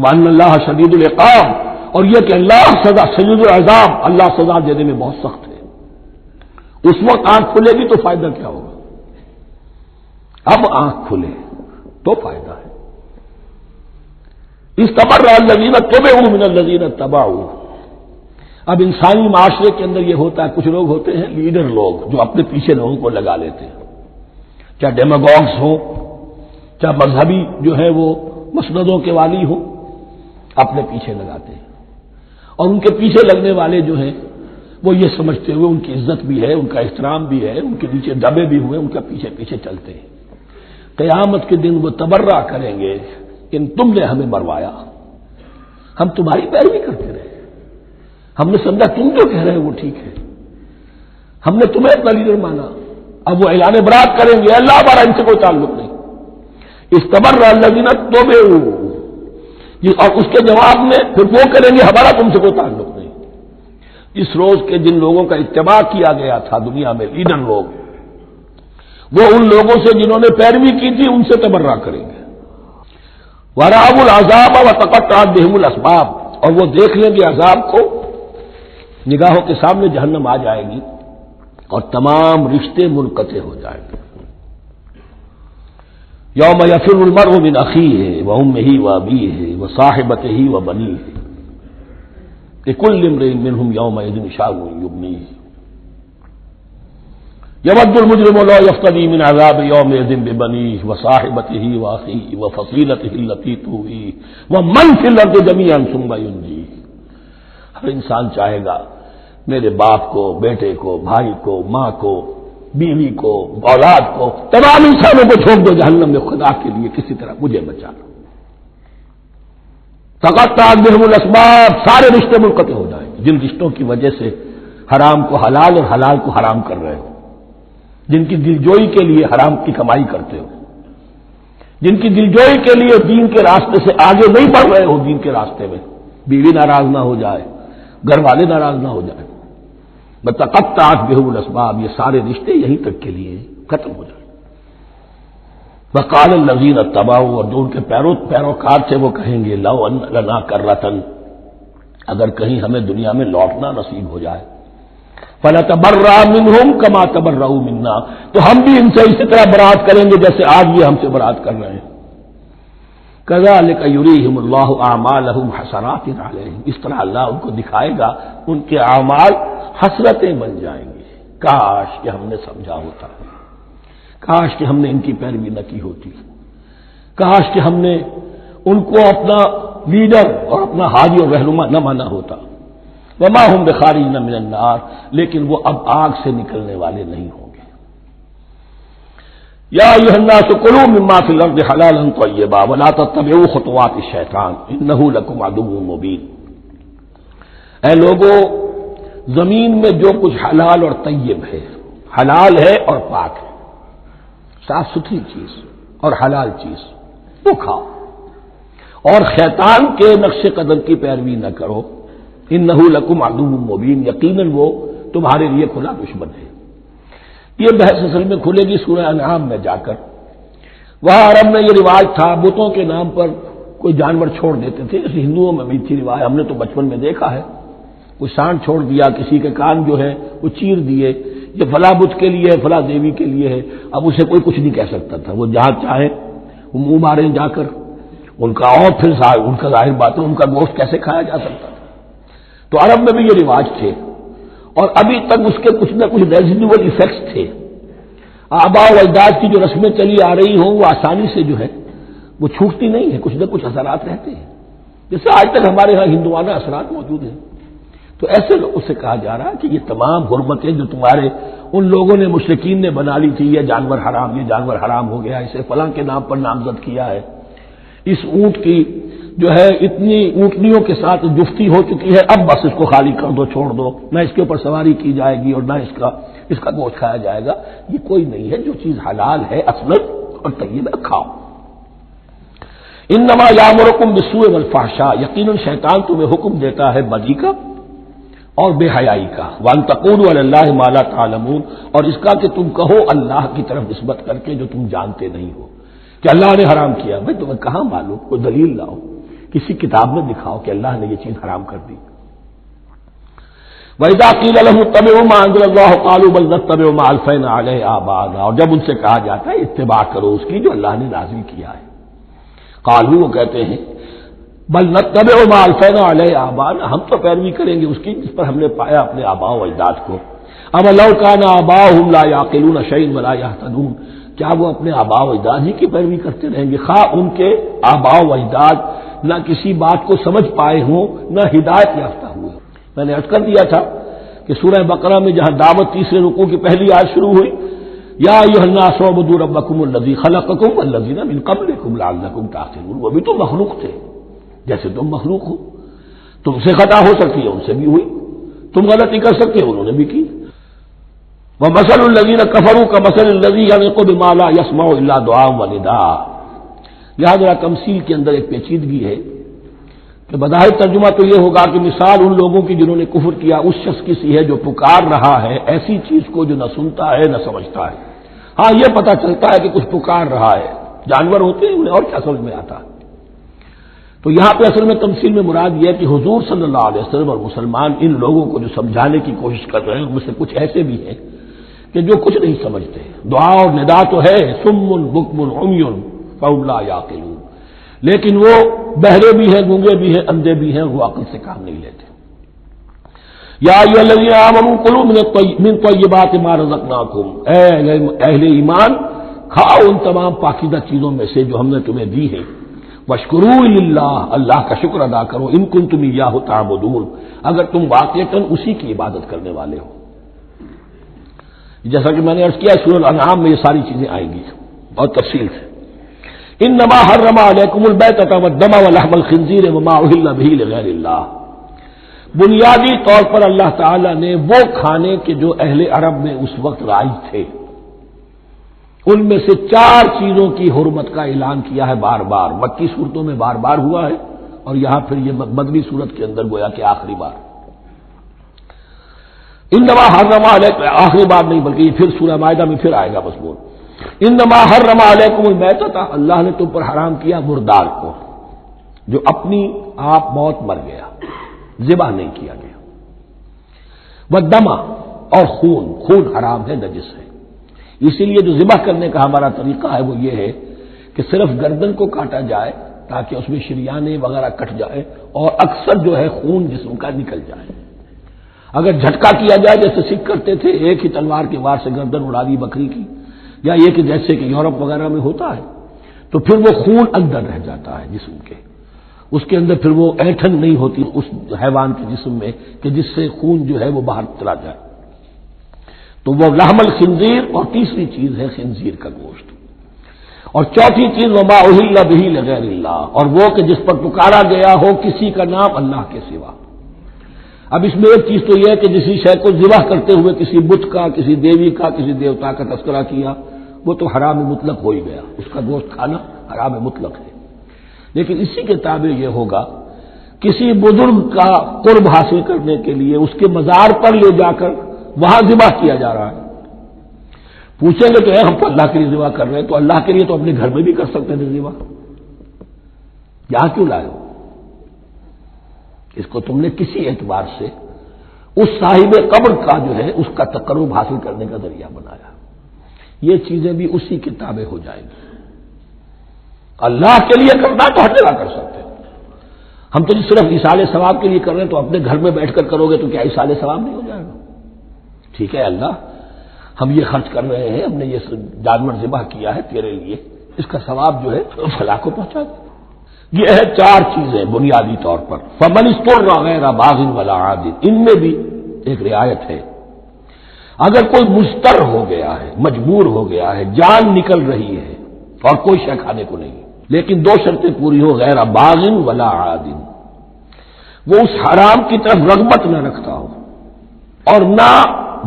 وَأَنَّ اللَّهَ شَدِيدُ الْعِقَابِ، اور یہ کہ اللہ سزا شدید العذاب، اللہ سزا دینے میں بہت سخت ہے۔ اس وقت آنکھ کھلے گی تو فائدہ کیا ہوگا؟ اب آنکھ کھلے تو فائدہ ہے۔ استبرأ الذین اتبعوا من الذین اتبعوا، اب انسانی معاشرے کے اندر یہ ہوتا ہے، کچھ لوگ ہوتے ہیں لیڈر لوگ جو اپنے پیچھے لوگوں کو لگا لیتے ہیں، چاہے ڈیماگوگس ہوں، چاہے مذہبی جو ہے وہ مسندوں کے والی ہوں، اپنے پیچھے لگاتے ہیں، اور ان کے پیچھے لگنے والے جو ہیں وہ یہ سمجھتے ہوئے ان کی عزت بھی ہے، ان کا احترام بھی ہے، ان کے نیچے دبے بھی ہوئے، ان کا پیچھے پیچھے چلتے ہیں۔ قیامت کے دن وہ تبرہ کریں گے کہ تم نے ہمیں مروایا، ہم تمہاری پیروی کرتے رہے، ہم نے سمجھا تم جو کہہ رہے ہیں وہ ٹھیک ہے، ہم نے تمہیں اپنا لیڈر مانا۔ اب وہ اعلان برات کریں گے، اللہ ہمارا ان سے کوئی تعلق نہیں۔ استبرأ الذین اتبعوا، اور اس کے جواب میں پھر وہ کریں گے ہمارا تم سے کوئی تعلق نہیں۔ اس روز کے جن لوگوں کا اتباع کیا گیا تھا دنیا میں، لیڈر لوگ، وہ ان لوگوں سے جنہوں نے پیروی کی تھی ان سے تبرہ کریں گے۔ وَرَأَوُا الْعَذَابَ وَتَقَطَّعَتْ بِهِمُ الْأَسْبَابُ، اور وہ دیکھ لیں گے عذاب کو، نگاہوں کے سامنے جہنم آ جائے گی اور تمام رشتے منقطع ہو جائیں گے۔ یوم یفر المرء من اخیہ وامہ وابیہ وصاحبتہ وبنیہ لکل امرئ منہم یومئذ شأن یغنیہ یود المجرم لو یفتدی من عذاب یومئذ ببنیہ وصاحبتہ واخیہ وفصیلتہ التی تؤویہ ومن فی الارض جمیعا ثم ینجیہ۔ ہر انسان چاہے گا میرے باپ کو، بیٹے کو، بھائی کو، ماں کو، بیوی کو، اولاد کو، تمام انسانوں کو چھوڑ دو جہنم میں، خدا کے لیے کسی طرح مجھے بچا لو۔ تقطعت بہم الاسباب، سارے رشتے منقطع ہو جائیں گے، جن رشتوں کی وجہ سے حرام کو حلال اور حلال کو حرام کر رہے ہو، جن کی دلجوئی کے لیے حرام کی کمائی کرتے ہو، جن کی دلجوئی کے لیے دین کے راستے سے آگے نہیں بڑھ رہے ہو، دین کے راستے میں بیوی ناراض نہ ہو جائے، گھر والے ناراض نہ ہو جائیں، تقطعت بہم الاسباب، یہ سارے رشتے یہیں تک کے لیے ختم ہو جائیں۔ وقال الذین اتبعوا، اور جو ان کے پیروکار تھے وہ کہیں گے لو ان لنا کرۃ، اگر کہیں ہمیں دنیا میں لوٹنا نصیب ہو جائے، فنتبرأ منہم کما تبرؤوا منا، تو ہم بھی ان سے اسی طرح برات کریں گے جیسے آج یہ ہم سے برات کر رہے ہیں۔ کذالک یریہم اللہ اعمالہم حسرات علیہم، اس طرح اللہ ان کو دکھائے گا ان کے اعمال حسرتیں بن جائیں گے، کاش کہ ہم نے سمجھا ہوتا، کاش کہ ہم نے ان کی پیروی نہ کی ہوتی، کاش کہ ہم نے ان کو اپنا لیڈر اور اپنا ہادی اور رہنما نہ مانا ہوتا۔ وما ہم بخارجین من النار، لیکن وہ اب آگ سے نکلنے والے نہیں ہوں گے۔ یا ایھا الناس کلوا مما فی الارض حلالا طیبا ولا تتبعوا خطوات الشیطان انہ لکم عدو مبین۔ اے لوگو، زمین میں جو کچھ حلال اور طیب ہے، حلال ہے اور پاک ہے، صاف ستھری چیز اور حلال چیز، وہ کھاؤ، اور شیطان کے نقش قدم کی پیروی نہ کرو، انہ لکم عدو مبین، یقیناً وہ تمہارے لیے کھلا دشمن ہے۔ یہ بحث اصل میں کھلے گی سورہ انعام میں جا کر۔ وہاں عرب میں یہ رواج تھا، بتوں کے نام پر کوئی جانور چھوڑ دیتے تھے، جیسے ہندوؤں میں بھی تھی رواج، ہم نے تو بچپن میں دیکھا ہے، کوئی سانڈ چھوڑ دیا، کسی کے کان جو ہے وہ چیر دیے، یہ فلاں بت کے لیے ہے، فلاں دیوی کے لیے ہے، اب اسے کوئی کچھ نہیں کہہ سکتا تھا، وہ جہاں چاہے وہ منہ ماریں جا کر ان کا، اور پھر ان کا ظاہر بات ہے ان کا گوشت کیسے کھایا جا سکتا تھا۔ تو عرب میں بھی یہ رواج تھے، اور ابھی تک اس کے کچھ نہ کچھ ریزیڈول ایفیکٹس تھے۔ آباء و اجداد کی جو رسمیں چلی آ رہی ہوں وہ آسانی سے جو ہے وہ چھوٹتی نہیں ہے، کچھ نہ کچھ اثرات رہتے ہیں، جیسے آج تک ہمارے ہاں ہندوانہ اثرات موجود ہیں۔ تو ایسے لوگوں سے کہا جا رہا ہے کہ یہ تمام حرمتیں جو تمہارے ان لوگوں نے مشرکین نے بنا لی تھی، یہ جانور حرام، یہ جانور حرام ہو گیا، اسے فلاں کے نام پر نامزد کیا ہے، اس اونٹ کی جو ہے اتنی اونٹنیوں کے ساتھ جفتی ہو چکی ہے، اب بس اس کو خالی کر دو، چھوڑ دو، نہ اس کے اوپر سواری کی جائے گی اور نہ اس کا گوشت کھایا جائے گا، یہ کوئی نہیں ہے۔ جو چیز حلال ہے اصلاً اور طیب ہے، کھاؤ۔ انما یامرکم بالسوء والفحشاء، یقیناً شیطان تمہیں حکم دیتا ہے بدی کا اور بے حیائی کا، وان تقولوا علی اللہ ما لا تعلمون، اور اس کا کہ تم کہو اللہ کی طرف نسبت کر کے جو تم جانتے نہیں ہو، کہ اللہ نے حرام کیا۔ بھائی تمہیں کہاں معلوم؟ کوئی دلیل لاؤ، کسی کتاب میں دکھاؤ کہ اللہ نے یہ چیز حرام کر دی۔ وَإِذَا قِيلَ لَهُمُ اتَّبِعُوا مَا أَنزَلَ اللَّهُ قَالُوا بَلْ نَتَّبِعُ مَا أَلْفَيْنَا عَلَيْهِ آبَاءَنَا، اور جب ان سے کہا جاتا ہے اتباع کرو اس کی جو اللہ نے نازل کیا ہے، قالوا، وہ کہتے ہیں بل نتبع ما ألفينا عليه آباءنا، ہم تو پیروی کریں گے اس کی جس پر ہم نے پایا اپنے آباء و اجداد کو۔ اَوَلَوْ لَوْ كَانَ آبَاؤُهُمْ لَا يَعْقِلُونَ شَيْئًا وَلَا يَهْتَدُونَ، کیا وہ اپنے آباء و اجداد ہی کی پیروی کرتے رہیں گے، خواہ ان کے آباء و اجداد نہ کسی بات کو سمجھ پائے ہوں نہ ہدایت یافتہ ہوئے۔ میں نے عرض کر دیا تھا کہ سورہ بقرہ میں جہاں دعوت تیسرے رکوع کی پہلی آیت شروع ہوئی، یا ایھا الناس اعبدوا ربکم الذی خلقکم والذین من قبلکم لعلکم تعقلون، وہ بھی تو مخلوق تھے جیسے تم مخلوق ہو، تم سے خطا ہو سکتی ہے ان سے بھی ہوئی، تم غلطی کر سکتے ہو انہوں نے بھی کی۔ وَمَثَلُ الَّذِينَ كَفَرُوا كَمَثَلِ الَّذِي يَنِقُ بِمَا لَا يَسْمَعُ إِلَّا دُعَاءً وَنِدَاءً، یہاں ذرا تمثیل کے اندر ایک پیچیدگی ہے کہ بظاہر ترجمہ تو یہ ہوگا کہ مثال ان لوگوں کی جنہوں نے کفر کیا اس شخص کی سی ہے جو پکار رہا ہے ایسی چیز کو جو نہ سنتا ہے نہ سمجھتا ہے۔ ہاں یہ پتہ چلتا ہے کہ کچھ پکار رہا ہے، جانور ہوتے ہیں انہیں اور کیا سمجھ میں آتا ہے۔ تو یہاں پہ اصل میں تمثیل میں مراد یہ ہے کہ حضور صلی اللہ علیہ وسلم اور مسلمان ان لوگوں کو جو سمجھانے کی کوشش کر رہے ہیں ان میں سے کچھ ایسے بھی ہیں کہ جو کچھ نہیں سمجھتے، دعا اور ندا تو ہے، صم بکم عمی فهم لا یعقلون، لیکن وہ بہرے بھی ہیں، گونگے بھی ہیں، اندھے بھی ہیں، وہ عقل سے کام نہیں لیتے۔ یا ایھا الذین آمنوا کلوا من طیبات ما رزقناکم، اے اہل ایمان کھاؤ ان تمام پاکیزہ چیزوں میں سے جو ہم نے تمہیں دی ہیں، واشکروا للہ، اللہ کا شکر ادا کرو، ان کنتم ایاہ تعبدون، اگر تم واقعتاً اسی کی عبادت کرنے والے ہو۔ جیسا کہ میں نے عرض کیا سورہ الانعام میں یہ ساری چیزیں آئیں گی بہت تفصیل سے۔ انما حرم علیکم المیتۃ والدم ولحم الخنزیر وما اہل بہ لغیر اللہ، بنیادی طور پر اللہ تعالی نے وہ کھانے کے جو اہل عرب میں اس وقت رائج تھے ان میں سے 4 چیزوں کی حرمت کا اعلان کیا ہے بار بار، مکی صورتوں میں بار بار ہوا ہے اور یہاں پھر یہ مدنی صورت کے اندر گویا کہ آخری بار۔ انما حرم علیکم، آخری بار نہیں بلکہ یہ پھر سورہ مائدہ میں پھر آئے گا مضمون، انما حرم علیکم المیتۃ، اللہ نے تم پر حرام کیا مردار کو، جو اپنی آپ موت مر گیا، ذبح نہیں کیا گیا، والدم، اور خون حرام ہے، نجس ہے، اسی لیے جو ذبح کرنے کا ہمارا طریقہ ہے وہ یہ ہے کہ صرف گردن کو کاٹا جائے تاکہ اس میں شریانے وغیرہ کٹ جائے اور اکثر جو ہے خون جسم کا نکل جائے۔ اگر جھٹکا کیا جائے جیسے سکھ کرتے تھے، ایک ہی تلوار کے وار سے گردن اڑا دی بکری کی، یا یہ کہ جیسے کہ یورپ وغیرہ میں ہوتا ہے، تو پھر وہ خون اندر رہ جاتا ہے جسم کے، اس کے اندر پھر وہ اینٹھن نہیں ہوتی اس حیوان کے جسم میں کہ جس سے خون جو ہے وہ باہر چلا جائے. تو وہ لحم الخنزیر، اور تیسری چیز ہے خنزیر کا گوشت، اور چوتھی چیز وما اہل بہ لغیر اللہ، اور وہ کہ جس پر پکارا گیا ہو کسی کا نام اللہ کے سوا. اب اس میں ایک چیز تو یہ ہے کہ جسی شے کو ذبح کرتے ہوئے کسی بت کا، کسی دیوی کا، کسی دیوتا کا تذکرہ کیا، وہ تو حرام مطلق ہو ہی گیا، اس کا گوشت کھانا حرام مطلق ہے. لیکن اسی کے تابع یہ ہوگا کسی بزرگ کا قرب حاصل کرنے کے لیے اس کے مزار پر لے جا کر وہاں ذبح کیا جا رہا ہے. پوچھیں گے تو ہم تو اللہ کے لیے ذبح کر رہے ہیں، تو اللہ کے لیے تو اپنے گھر میں بھی کر سکتے تھے ذبح، یہاں کیوں لائے ہو؟ اس کو تم نے کسی اعتبار سے اس صاحب قبر کا جو ہے اس کا تقرب حاصل کرنے کا ذریعہ بنایا. یہ چیزیں بھی اسی کی تابع ہو جائیں گی. اللہ کے لیے کرنا تو ہر جگہ کر سکتے ہو. ہم تو صرف ایصال ثواب کے لیے کر رہے ہیں، تو اپنے گھر میں بیٹھ کر کرو گے تو کیا ایصال ثواب نہیں ہو جائے گا؟ ٹھیک ہے اللہ، ہم یہ خرچ کر رہے ہیں، ہم نے یہ جانور ذبح کیا ہے تیرے لیے، اس کا ثواب جو ہے فلاح کو پہنچا دے. یہ ہے چار چیزیں بنیادی طور پر. فمن اضطر غیر باغ ولا عاد، ان میں بھی ایک رعایت ہے. اگر کوئی مضطر ہو گیا ہے، مجبور ہو گیا ہے، جان نکل رہی ہے اور کوئی شے کھانے کو نہیں، لیکن دو شرطیں پوری ہو، غیر باغ ولا عاد، وہ اس حرام کی طرف رغبت نہ رکھتا ہو، اور نہ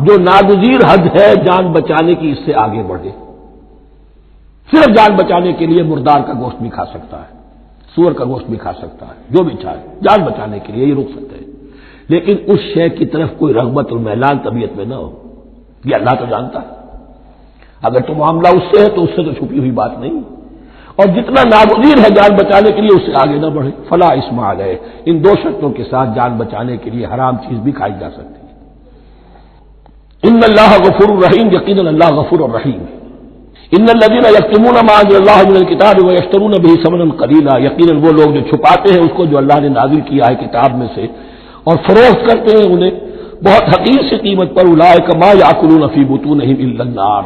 جو ناگزیر حد ہے جان بچانے کی اس سے آگے بڑھے. صرف جان بچانے کے لیے مردار کا گوشت بھی کھا سکتا ہے، سور کا گوشت بھی کھا سکتا ہے، جو بھی چاہے جان بچانے کے لیے یہ رک سکتے ہیں، لیکن اس شے کی طرف کوئی رغبت اور میلان طبیعت میں نہ ہو. یہ اللہ تو جانتا ہے. اگر تو معاملہ اس سے ہے تو اس سے تو چھپی ہوئی بات نہیں، اور جتنا ناگزیر ہے جان بچانے کے لیے اس سے آگے نہ بڑھے. فلا اسم علیہ، ان دو شرطوں کے ساتھ جان بچانے کے لیے حرام چیز بھی کھائی جا سکتی ہے. ان اللہ غفور الرحیم، یقیناً اللہ غفور الرحیم. ان الذین یکتمون ما انزل اللہ من الکتاب ویشترون به ثمنا قلیلا، یقیناً وہ لوگ جو چھپاتے ہیں اس کو جو اللہ نے نازل کیا ہے کتاب میں سے اور فروخت کرتے ہیں انہیں بہت حقیر سی قیمت پر، اولئک ما یاکلون فی بطونہم الا النار،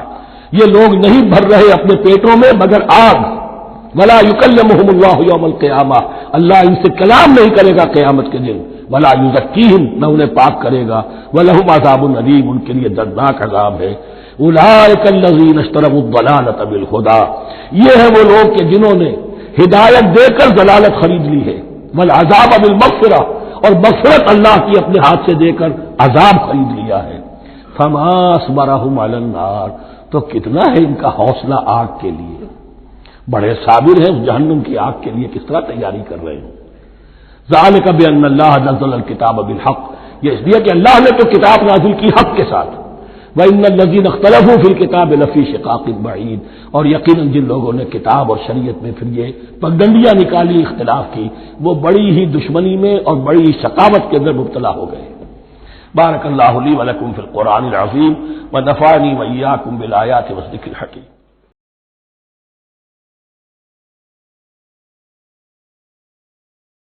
یہ لوگ نہیں بھر رہے اپنے پیٹوں میں مگر آگ. ولا یکلمہم اللہ یوم القیامہ، اللہ ان سے کلام نہیں کرے گا قیامت کے دن. ولا یزکیہم، نہ انہیں پاک کرے گا. ولہم عذاب علیم، ان کے لیے دردناک عذاب ہے. اولئک الذین اشتروا الضلالۃ بالہدی، یہ ہیں وہ لوگ کہ جنہوں نے ہدایت دے کر ضلالت خرید لی ہے. والعذاب بالمغفرہ، اور مغفرت اللہ کی اپنے ہاتھ سے دے کر عذاب خرید لیا ہے. فما اصبرہم علی النار، تو کتنا ہے ان کا حوصلہ آگ کے لیے، بڑے صابر ہیں اس جہنم کی آگ کے لیے، کس طرح تیاری کر رہے ہیں. ذالک بان اللہ نزل الکتاب بالحق، یہ اس لیے کہ اللہ نے تو کتاب نازل کی حق کے ساتھ. وان الذین اختلفوا فی الکتاب لفی شقاق بعید، اور یقیناً جن لوگوں نے کتاب اور شریعت میں پھر یہ پگڈنڈیاں نکالی، اختلاف کی، وہ بڑی ہی دشمنی میں اور بڑی ہی شقاوت کے اندر مبتلا ہو گئے. بارک اللہ لی ولکم فی القرآن العظیم ونفعنی وإیاکم بالآیات والذکر الحکیم.